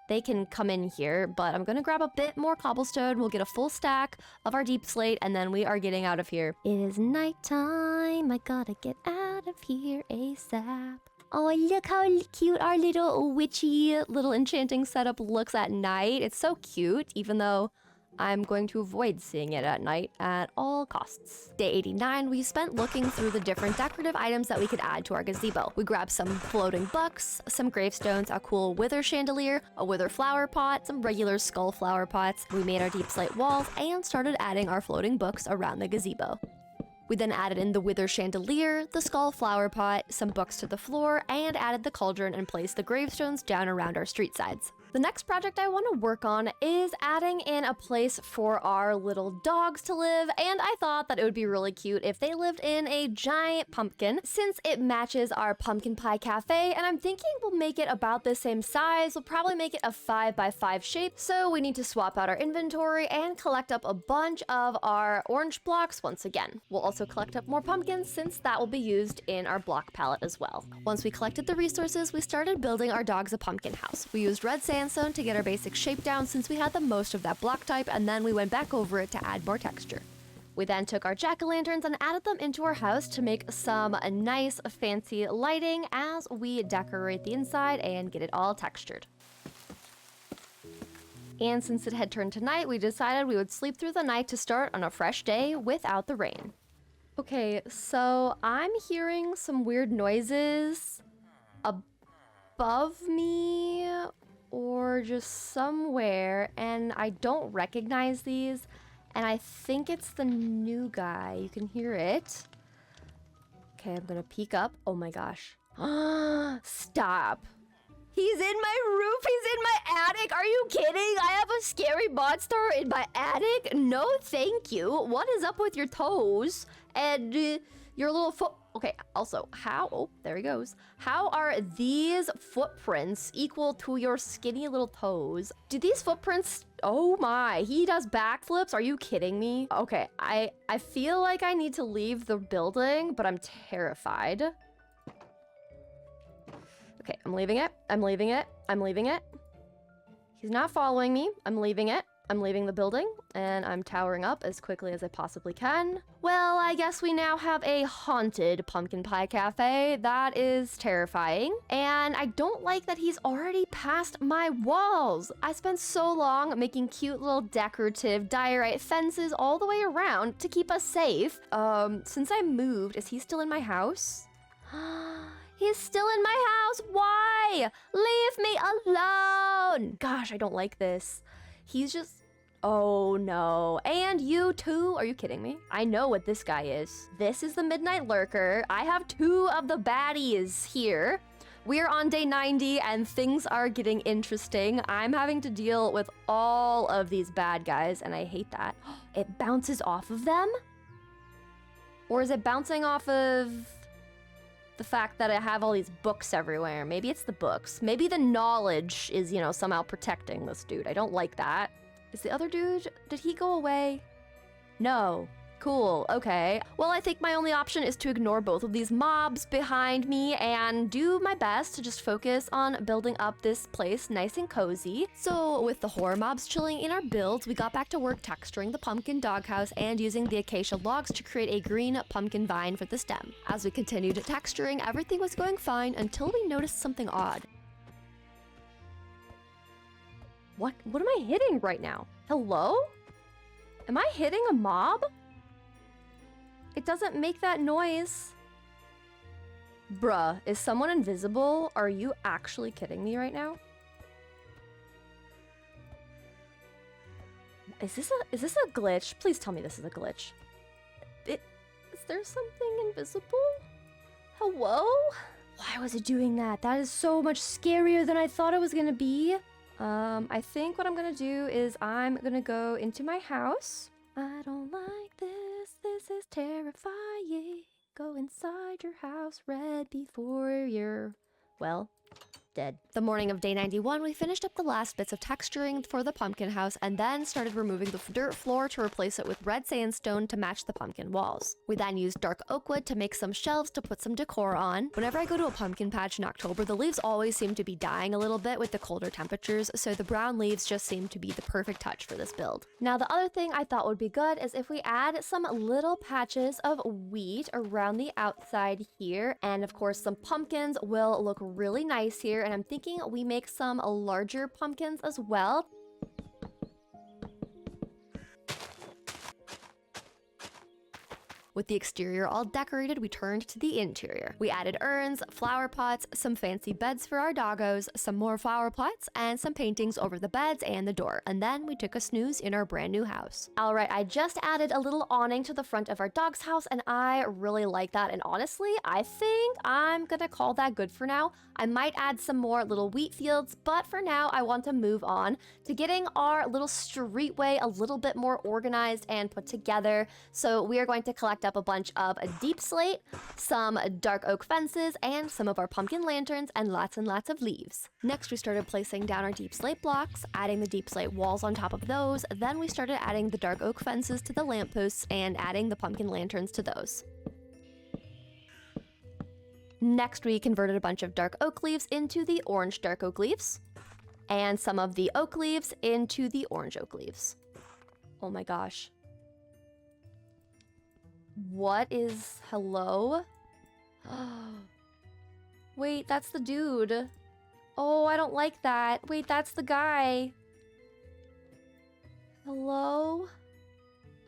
they can come in here, but I'm gonna grab a bit more cobblestone. We'll get a full stack of our deep slate, and then we are getting out of here. It is nighttime. I gotta get out of here ASAP. Oh, look how cute our little witchy little enchanting setup looks at night. It's so cute, even though I'm going to avoid seeing it at night at all costs. Day 89, we spent looking through the different decorative items that we could add to our gazebo. We grabbed some floating books, some gravestones, a cool wither chandelier, a wither flower pot, some regular skull flower pots. We made our deep slate walls and started adding our floating books around the gazebo. We then added in the wither chandelier, the skull flower pot, some books to the floor, and added the cauldron and placed the gravestones down around our street sides. The next project I want to work on is adding in a place for our little dogs to live, and I thought that it would be really cute if they lived in a giant pumpkin, since it matches our pumpkin pie cafe, and I'm thinking we'll make it about the same size. We'll probably make it a 5x5 shape, so we need to swap out our inventory and collect up a bunch of our orange blocks once again. We'll also collect up more pumpkins, since that will be used in our block palette as well. Once we collected the resources, we started building our dogs a pumpkin house. We used red sandstone to get our basic shape down since we had the most of that block type, and then we went back over it to add more texture. We then took our jack-o'-lanterns and added them into our house to make some nice fancy lighting as we decorate the inside and get it all textured. And since it had turned to night, we decided we would sleep through the night to start on a fresh day without the rain. Okay, so I'm hearing some weird noises above me or just somewhere, and I don't recognize these, and I think it's the new guy. You can hear it. Okay, I'm gonna peek up. Oh my gosh. Stop. He's in my roof. He's in my attic. Are you kidding? I have a scary monster in my attic? No, thank you. What is up with your toes and your little foot? Okay, also, how? Oh, there he goes. How are these footprints equal to your skinny little toes? Do these footprints... Oh my, he does backflips? Are you kidding me? Okay, I feel like I need to leave the building, but I'm terrified. Okay, I'm leaving it. I'm leaving it. I'm leaving it. He's not following me. I'm leaving it. I'm leaving the building, and I'm towering up as quickly as I possibly can. Well, I guess we now have a haunted pumpkin pie cafe. That is terrifying. And I don't like that he's already past my walls. I spent so long making cute little decorative diorite fences all the way around to keep us safe. Since I moved, is he still in my house? He's still in my house. Why? Leave me alone. Gosh, I don't like this. He's just... Oh no. And you too? Are you kidding me? I know what this guy is. This is the Midnight Lurker. I have two of the baddies here. We're on day 90 and things are getting interesting. I'm having to deal with all of these bad guys and I hate that. It bounces off of them? Or is it bouncing off of the fact that I have all these books everywhere? Maybe it's the books. Maybe the knowledge is, you know, somehow protecting this dude. I don't like that. Is the other dude, did he go away? No. Cool, okay. Well, I think my only option is to ignore both of these mobs behind me and do my best to just focus on building up this place nice and cozy. So with the horror mobs chilling in our builds, we got back to work texturing the pumpkin doghouse and using the acacia logs to create a green pumpkin vine for the stem. As we continued texturing, everything was going fine until we noticed something odd. What am I hitting right now? Hello? Am I hitting a mob? It doesn't make that noise. Bruh, is someone invisible? Are you actually kidding me right now? Is this a glitch? Please tell me this is a glitch. Is there something invisible? Hello? Why was it doing that? That is so much scarier than I thought it was gonna be. I think what I'm gonna do is I'm gonna go into my house. I don't like this. This is terrifying. Go inside your house, red, before you're... Well, dead. The morning of day 91, we finished up the last bits of texturing for the pumpkin house and then started removing the dirt floor to replace it with red sandstone to match the pumpkin walls. We then used dark oak wood to make some shelves to put some decor on. Whenever I go to a pumpkin patch in October, the leaves always seem to be dying a little bit with the colder temperatures, so the brown leaves just seem to be the perfect touch for this build. Now, the other thing I thought would be good is if we add some little patches of wheat around the outside here, and of course some pumpkins will look really nice here, and I'm thinking we make some larger pumpkins as well. With the exterior all decorated, we turned to the interior. We added urns, flower pots, some fancy beds for our doggos, some more flower pots, and some paintings over the beds and the door. And then we took a snooze in our brand new house. All right, I just added a little awning to the front of our dog's house, and I really like that. And honestly, I think I'm gonna call that good for now. I might add some more little wheat fields, but for now, I want to move on to getting our little streetway a little bit more organized and put together. So we are going to collect up a bunch of deep slate, some dark oak fences, and some of our pumpkin lanterns, and lots of leaves. Next, we started placing down our deep slate blocks, adding the deep slate walls on top of those. Then we started adding the dark oak fences to the lampposts and adding the pumpkin lanterns to those. Next, we converted a bunch of dark oak leaves into the orange dark oak leaves, and some of the oak leaves into the orange oak leaves. Oh my gosh. What is... hello? Wait, that's the dude. Oh, I don't like that. Wait, that's the guy. Hello?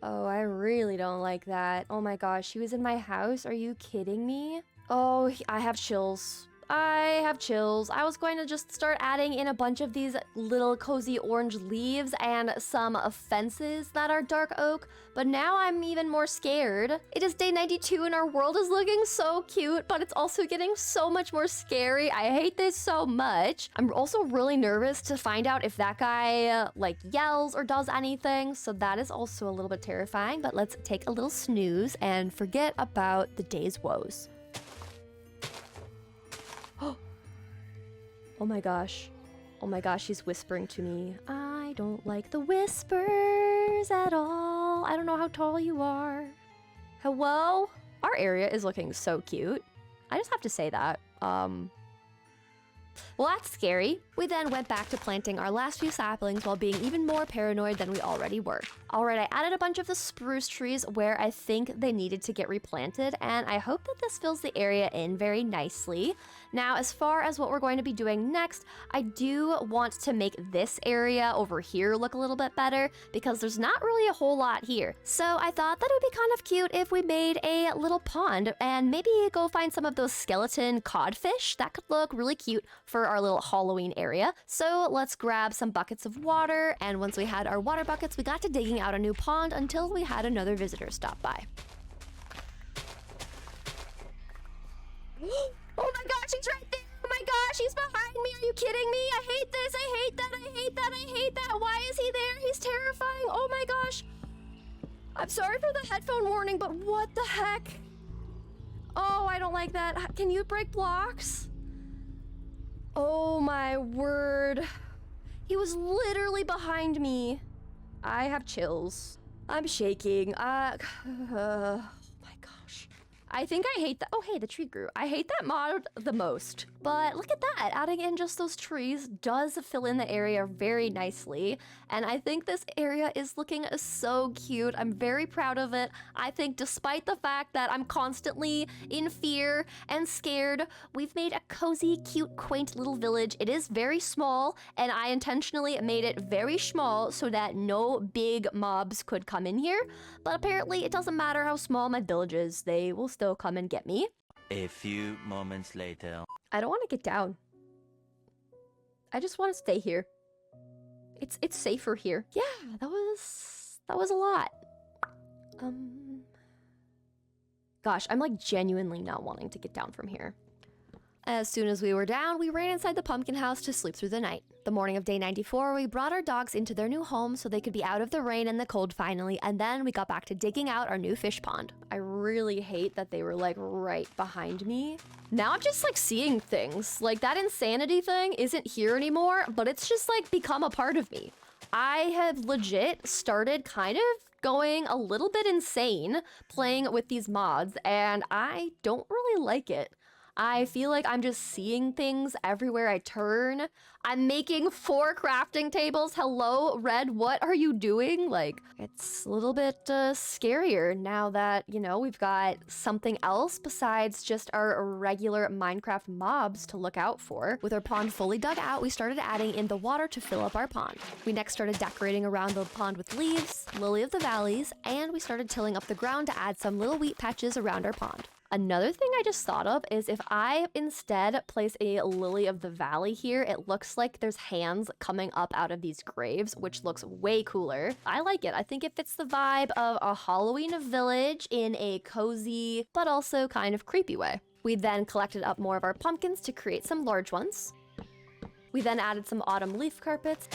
Oh, I really don't like that. Oh my gosh, he was in my house? Are you kidding me? Oh, I have chills. I have chills. I was going to just start adding in a bunch of these little cozy orange leaves and some fences that are dark oak, but now I'm even more scared. It is day 92 and our world is looking so cute, but it's also getting so much more scary. I hate this so much. I'm also really nervous to find out if that guy like yells or does anything, so that is also a little bit terrifying, but let's take a little snooze and forget about the day's woes. Oh my gosh. Oh my gosh, he's whispering to me. I don't like the whispers at all. I don't know how tall you are. Hello? Our area is looking so cute. I just have to say that. Well, that's scary. We then went back to planting our last few saplings while being even more paranoid than we already were. Alright, I added a bunch of the spruce trees where I think they needed to get replanted, and I hope that this fills the area in very nicely. Now, as far as what we're going to be doing next, I do want to make this area over here look a little bit better because there's not really a whole lot here. So I thought that it would be kind of cute if we made a little pond and maybe go find some of those skeleton codfish. That could look really cute for our little Halloween area. So let's grab some buckets of water, and once we had our water buckets, we got to digging out a new pond until we had another visitor stop by. Oh my gosh, he's right there! Oh my gosh, he's behind me! Are you kidding me? I hate this! I hate that! I hate that! I hate that! Why is he there? He's terrifying! Oh my gosh! I'm sorry for the headphone warning, but what the heck? Oh, I don't like that. Can you break blocks? Oh my word. He was literally behind me. I have chills. I'm shaking. Oh my gosh. I think I hate that. Oh, hey, the tree grew. I hate that mod the most. But look at that. Adding in just those trees does fill in the area very nicely. And I think this area is looking so cute. I'm very proud of it. I think despite the fact that I'm constantly in fear and scared, we've made a cozy, cute, quaint little village. It is very small, and I intentionally made it very small so that no big mobs could come in here. But apparently it doesn't matter how small my village is. They will still come and get me. A few moments later. I don't want to get down. I just want to stay here. It's safer here. Yeah, that was a lot. Gosh, I'm like genuinely not wanting to get down from here. As soon as we were down, we ran inside the pumpkin house to sleep through the night. The morning of day 94, we brought our dogs into their new home so they could be out of the rain and the cold finally, and then we got back to digging out our new fish pond. I really hate that they were like right behind me. Now I'm just like seeing things. Like that insanity thing isn't here anymore, but it's just like become a part of me. I have legit started kind of going a little bit insane playing with these mods, and I don't really like it. I feel like I'm just seeing things everywhere I turn. I'm making 4 crafting tables. Hello, Red, what are you doing? Like, it's a little bit scarier now that, you know, we've got something else besides just our regular Minecraft mobs to look out for. With our pond fully dug out, we started adding in the water to fill up our pond. We next started decorating around the pond with leaves, lily of the valleys, and we started tilling up the ground to add some little wheat patches around our pond. Another thing I just thought of is if I instead place a lily of the valley here, it looks like there's hands coming up out of these graves, which looks way cooler. I like it. I think it fits the vibe of a Halloween village in a cozy, but also kind of creepy way. We then collected up more of our pumpkins to create some large ones. We then added some autumn leaf carpets.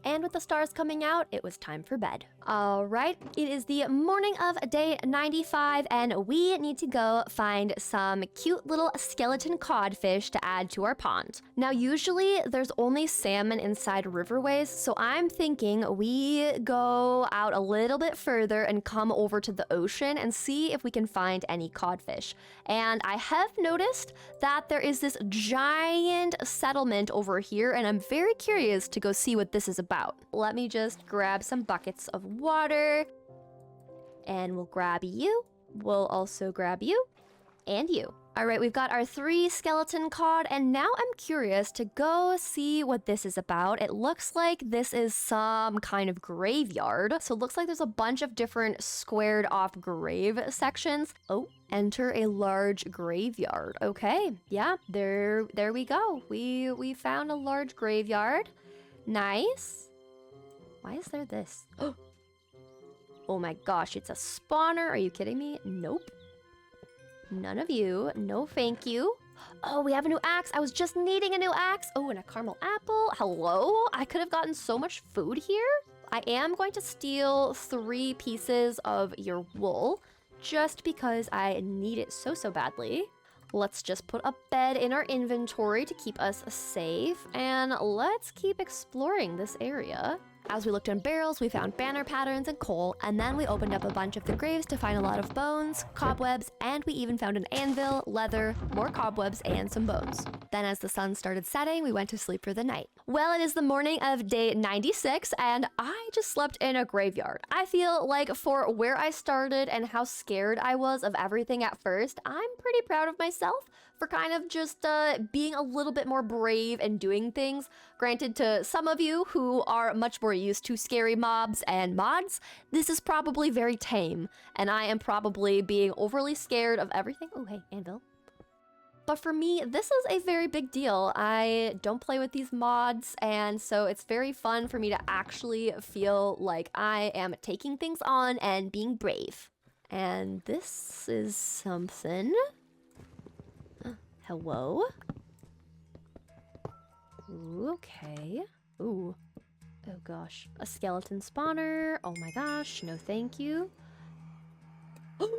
And with the stars coming out, it was time for bed. All right, it is the morning of day 95, and we need to go find some cute little skeleton codfish to add to our pond. Now, usually there's only salmon inside riverways, so I'm thinking we go out a little bit further and come over to the ocean and see if we can find any codfish. And I have noticed that there is this giant settlement over here, and I'm very curious to go see what this is about. Let me just grab some buckets of water, and we'll grab you. We'll also grab you and you. All right, we've got our 3 skeleton cod, and now I'm curious to go see what this is about. It looks like this is some kind of graveyard. So it looks like there's a bunch of different squared off grave sections. Oh, enter a large graveyard. Okay, yeah, there we go. We found a large graveyard. Nice. Why is there this? Oh my gosh, it's a spawner. Are you kidding me? Nope. None of you. No thank you. Oh, we have a new axe. I was just needing a new axe. Oh, and a caramel apple. Hello? I could have gotten so much food here. I am going to steal 3 pieces of your wool just because I need it so badly. Let's just put a bed in our inventory to keep us safe, and let's keep exploring this area. As we looked in barrels, we found banner patterns and coal, and then we opened up a bunch of the graves to find a lot of bones, cobwebs, and we even found an anvil, leather, more cobwebs, and some bones. Then as the sun started setting, we went to sleep for the night. Well, it is the morning of day 96, and I just slept in a graveyard. I feel like for where I started and how scared I was of everything at first, I'm pretty proud of myself for kind of just being a little bit more brave and doing things. Granted, to some of you who are much more used to scary mobs and mods, this is probably very tame, and I am probably being overly scared of everything. Oh, hey, anvil. But for me, this is a very big deal. I don't play with these mods, and so it's very fun for me to actually feel like I am taking things on and being brave. And this is something. Hello? Ooh, okay. Ooh. Oh gosh. A skeleton spawner. Oh my gosh. No thank you. Frick,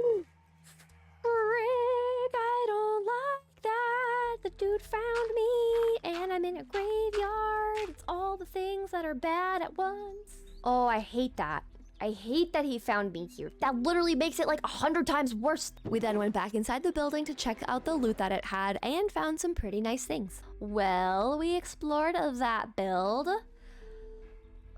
I don't like that. The dude found me and I'm in a graveyard. It's all the things that are bad at once. Oh, I hate that. I hate that he found me here. That literally makes it like 100 times worse. We then went back inside the building to check out the loot that it had and found some pretty nice things. Well, we explored that build.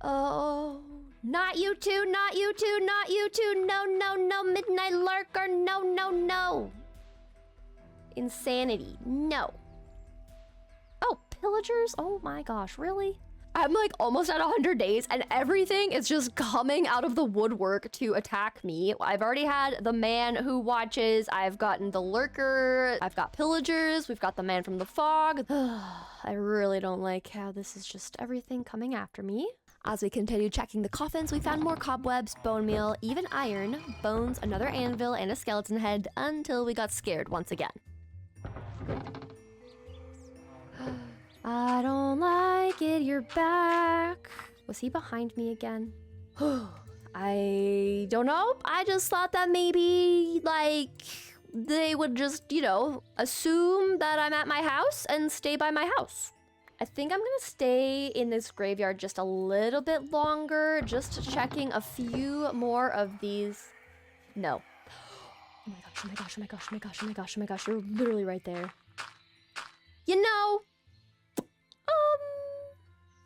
Oh, not you two, not you two, not you two. No, no, no, Midnight Lurker. No, no, no. Insanity. No. Oh, pillagers. Oh my gosh, really? I'm like almost at 100 days and everything is just coming out of the woodwork to attack me. I've already had the man who watches, I've gotten the lurker, I've got pillagers, we've got the man from the fog. I really don't like how this is just everything coming after me. As we continued checking the coffins, we found more cobwebs, bone meal, even iron, bones, another anvil, and a skeleton head until we got scared once again. I don't like it, you're back. Was he behind me again? I don't know. I just thought that maybe, like, they would just, you know, assume that I'm at my house and stay by my house. I think I'm gonna stay in this graveyard just a little bit longer, just checking a few more of these. No. Oh my gosh, oh my gosh, oh my gosh, oh my gosh, oh my gosh, you're literally right there. You know,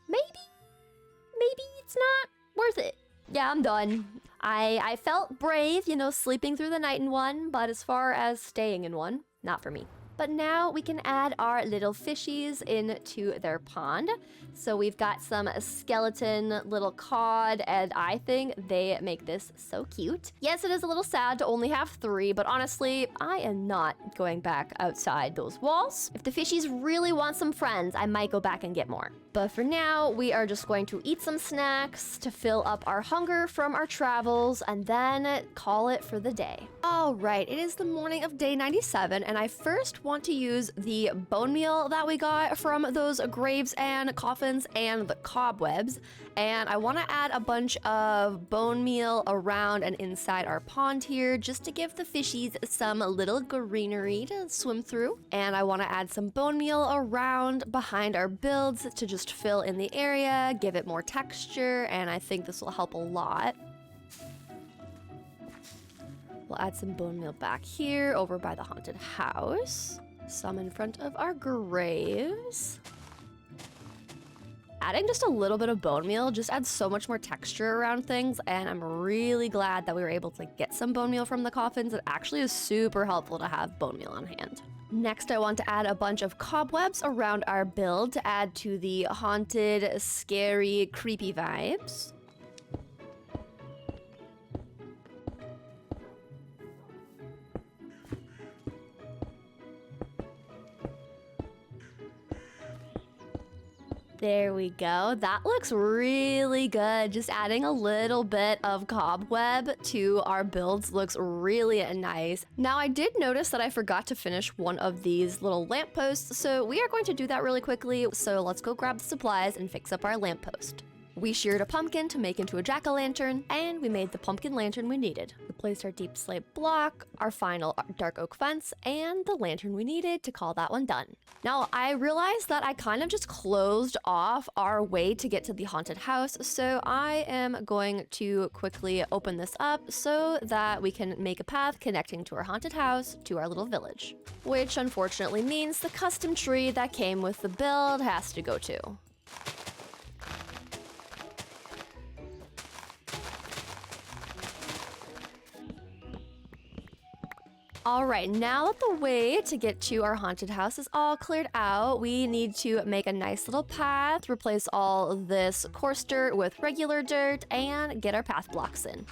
maybe it's not worth it. Yeah, I'm done. I felt brave, you know, sleeping through the night in one, but as far as staying in one, not for me. But now we can add our little fishies into their pond. So we've got some skeleton little cod, and I think they make this so cute. Yes, it is a little sad to only have 3, but honestly, I am not going back outside those walls. If the fishies really want some friends, I might go back and get more. But for now, we are just going to eat some snacks to fill up our hunger from our travels and then call it for the day. All right, it is the morning of day 97, and I first want to use the bone meal that we got from those graves and coffins and the cobwebs. And I want to add a bunch of bone meal around and inside our pond here just to give the fishies some little greenery to swim through. And I want to add some bone meal around behind our builds to just fill in the area, give it more texture, and I think this will help a lot. We'll add some bone meal back here over by the haunted house. Some in front of our graves. Adding just a little bit of bone meal just adds so much more texture around things, and I'm really glad that we were able to get some bone meal from the coffins. It actually is super helpful to have bone meal on hand. Next, I want to add a bunch of cobwebs around our build to add to the haunted, scary, creepy vibes. There we go. That looks really good. Just adding a little bit of cobweb to our builds looks really nice. Now, I did notice that I forgot to finish one of these little lampposts, so we are going to do that really quickly. So let's go grab the supplies and fix up our lamppost. We sheared a pumpkin to make into a jack-o'-lantern, and we made the pumpkin lantern we needed. We placed our deep slate block, our final dark oak fence, and the lantern we needed to call that one done. Now, I realized that I kind of just closed off our way to get to the haunted house, so I am going to quickly open this up so that we can make a path connecting to our haunted house to our little village. Which unfortunately means the custom tree that came with the build has to go too. All right, now that the way to get to our haunted house is all cleared out, we need to make a nice little path, replace all of this coarse dirt with regular dirt, and get our path blocks in.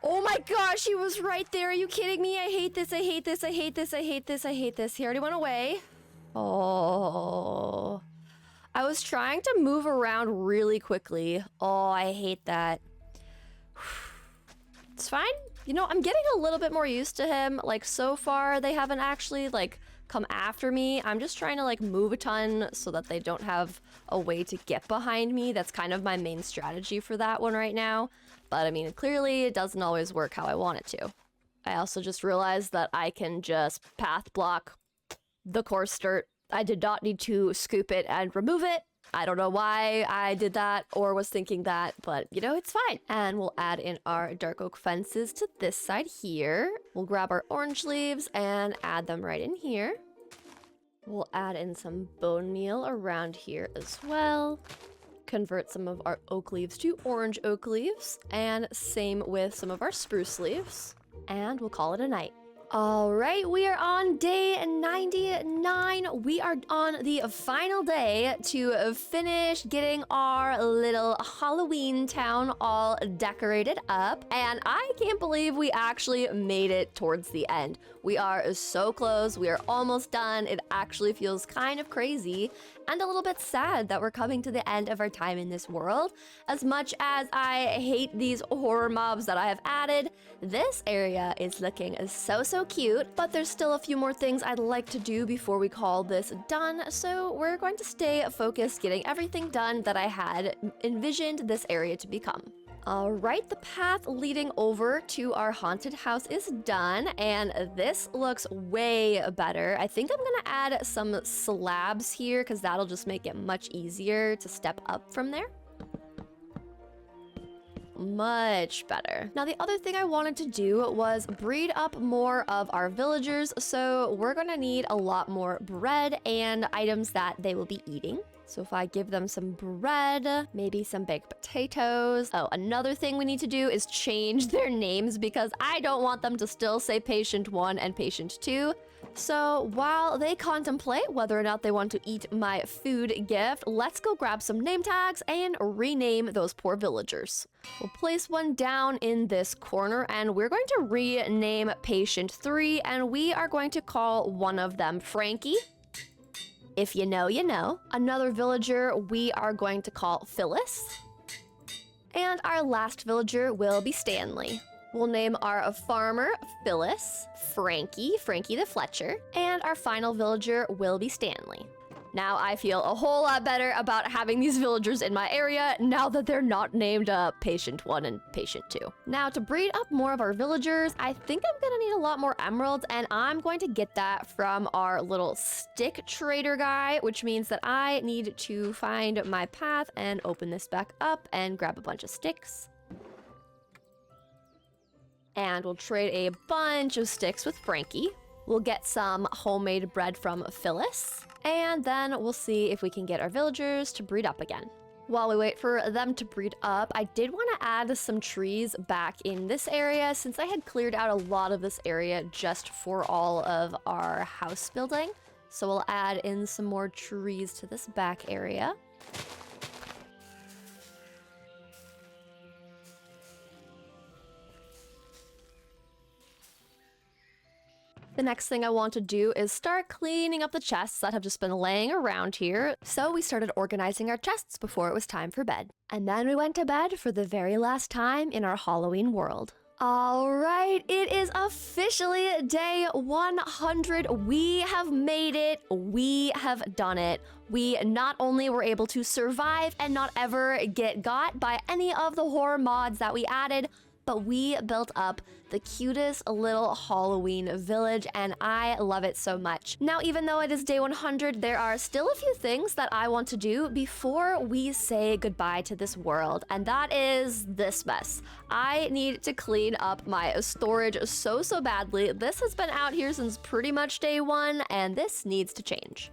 Oh my gosh, he was right there. Are you kidding me? I hate this, I hate this, I hate this, I hate this, I hate this. He already went away. Oh. I was trying to move around really quickly. Oh, I hate that. It's fine. You know, I'm getting a little bit more used to him. Like, so far, they haven't actually, like, come after me. I'm just trying to, like, move a ton so that they don't have a way to get behind me. That's kind of my main strategy for that one right now. But I mean, clearly it doesn't always work how I want it to. I also just realized that I can just path block the coarse dirt. I did not need to scoop it and remove it. I don't know why I did that or was thinking that, but you know, it's fine. And we'll add in our dark oak fences to this side here. We'll grab our orange leaves and add them right in here. We'll add in some bone meal around here as well. Convert some of our oak leaves to orange oak leaves, and same with some of our spruce leaves, and we'll call it a night. All right, we are on day 99. We are on the final day to finish getting our little Halloween town all decorated up. And I can't believe we actually made it towards the end. We are so close. We are almost done. It actually feels kind of crazy. and a little bit sad that we're coming to the end of our time in this world. As much as I hate these horror mobs that I have added, this area is looking so cute, but there's still a few more things I'd like to do before we call this done, so we're going to stay focused getting everything done that I had envisioned this area to become. Alright, the path leading over to our haunted house is done, and this looks way better. I think I'm gonna add some slabs here because that'll just make it much easier to step up from there. Much better. Now, the other thing I wanted to do was breed up more of our villagers, so we're gonna need a lot more bread and items that they will be eating. So if I give them some bread, maybe some baked potatoes. Oh, another thing we need to do is change their names because I don't want them to still say Patient 1 and Patient 2. So while they contemplate whether or not they want to eat my food gift, let's go grab some name tags and rename those poor villagers. We'll place one down in this corner and we're going to rename Patient 3, and we are going to call one of them Frankie. If you know, you know. Another villager we are going to call Phyllis. And our last villager will be Stanley. We'll name our farmer Phyllis, Frankie the Fletcher, and our final villager will be Stanley. Now I feel a whole lot better about having these villagers in my area now that they're not named Patient 1 and Patient 2. Now, to breed up more of our villagers, I think I'm gonna need a lot more emeralds, and I'm going to get that from our little stick trader guy, which means that I need to find my path and open this back up and grab a bunch of sticks. And we'll trade a bunch of sticks with Frankie. We'll get some homemade bread from Phyllis. And then we'll see if we can get our villagers to breed up again. While we wait for them to breed up, I did want to add some trees back in this area since I had cleared out a lot of this area just for all of our house building. So we'll add in some more trees to this back area. The next thing I want to do is start cleaning up the chests that have just been laying around here. So we started organizing our chests before it was time for bed. And then we went to bed for the very last time in our Halloween world. All right, it is officially day 100. We have made it. We have done it. We not only were able to survive and not ever get got by any of the horror mods that we added, but we built up the cutest little Halloween village, and I love it so much. Now, even though it is day 100, there are still a few things that I want to do before we say goodbye to this world, and that is this mess. I need to clean up my storage so badly. This has been out here since pretty much day 1, and this needs to change.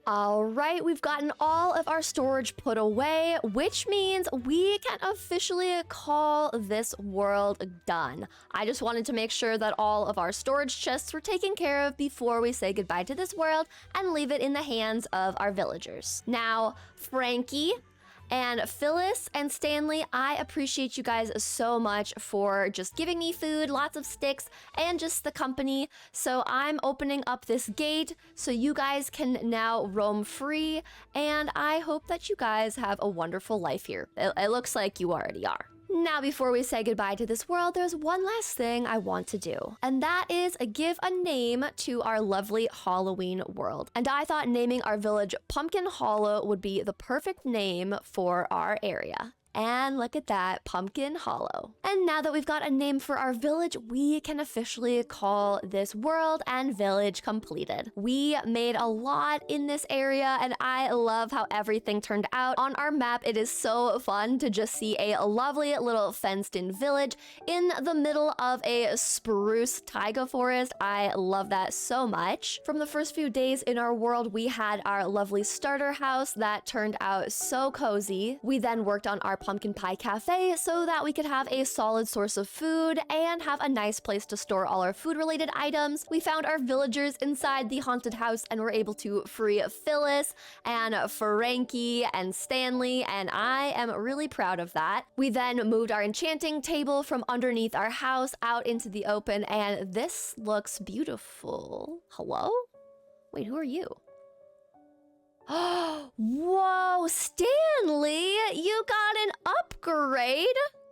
All right, we've gotten all of our storage put away, which means we can officially call this world done. I just wanted to make sure that all of our storage chests were taken care of before we say goodbye to this world and leave it in the hands of our villagers. Now, Frankie and Phyllis and Stanley, I appreciate you guys so much for just giving me food, lots of sticks, and just the company. So I'm opening up this gate so you guys can now roam free, and I hope that you guys have a wonderful life here. It looks like you already are. Now, before we say goodbye to this world, there's one last thing I want to do, and that is give a name to our lovely Halloween world. And I thought naming our village Pumpkin Hollow would be the perfect name for our area. And look at that, Pumpkin Hollow. And now that we've got a name for our village, we can officially call this world and village completed. We made a lot in this area, and I love how everything turned out. On our map, it is so fun to just see a lovely little fenced-in village in the middle of a spruce taiga forest. I love that so much. From the first few days in our world, we had our lovely starter house that turned out so cozy. We then worked on our pumpkin pie cafe so that we could have a solid source of food and have a nice place to store all our food-related items. We found our villagers inside the haunted house and were able to free Phyllis and Frankie and Stanley, and I am really proud of that. We then moved our enchanting table from underneath our house out into the open, and this looks beautiful. Hello? Wait, who are you? Whoa, Stanley, you got an upgrade.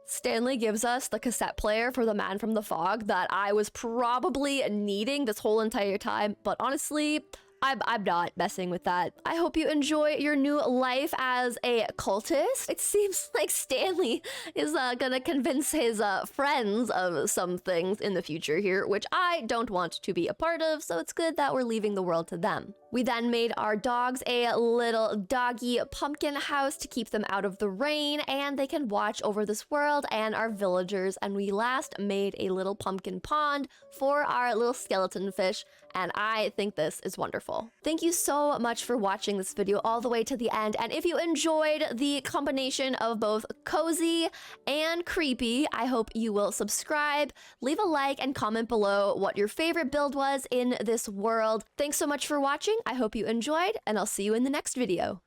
Stanley gives us the cassette player for The Man from the Fog that I was probably needing this whole entire time, but honestly, I'm not messing with that. I hope you enjoy your new life as a cultist. It seems like Stanley is gonna convince his friends of some things in the future here, which I don't want to be a part of, so it's good that we're leaving the world to them. We then made our dogs a little doggy pumpkin house to keep them out of the rain, and they can watch over this world and our villagers, and we last made a little pumpkin pond for our little skeleton fish, and I think this is wonderful. Thank you so much for watching this video all the way to the end, and if you enjoyed the combination of both cozy and creepy, I hope you will subscribe, leave a like, and comment below what your favorite build was in this world. Thanks so much for watching. I hope you enjoyed, and I'll see you in the next video.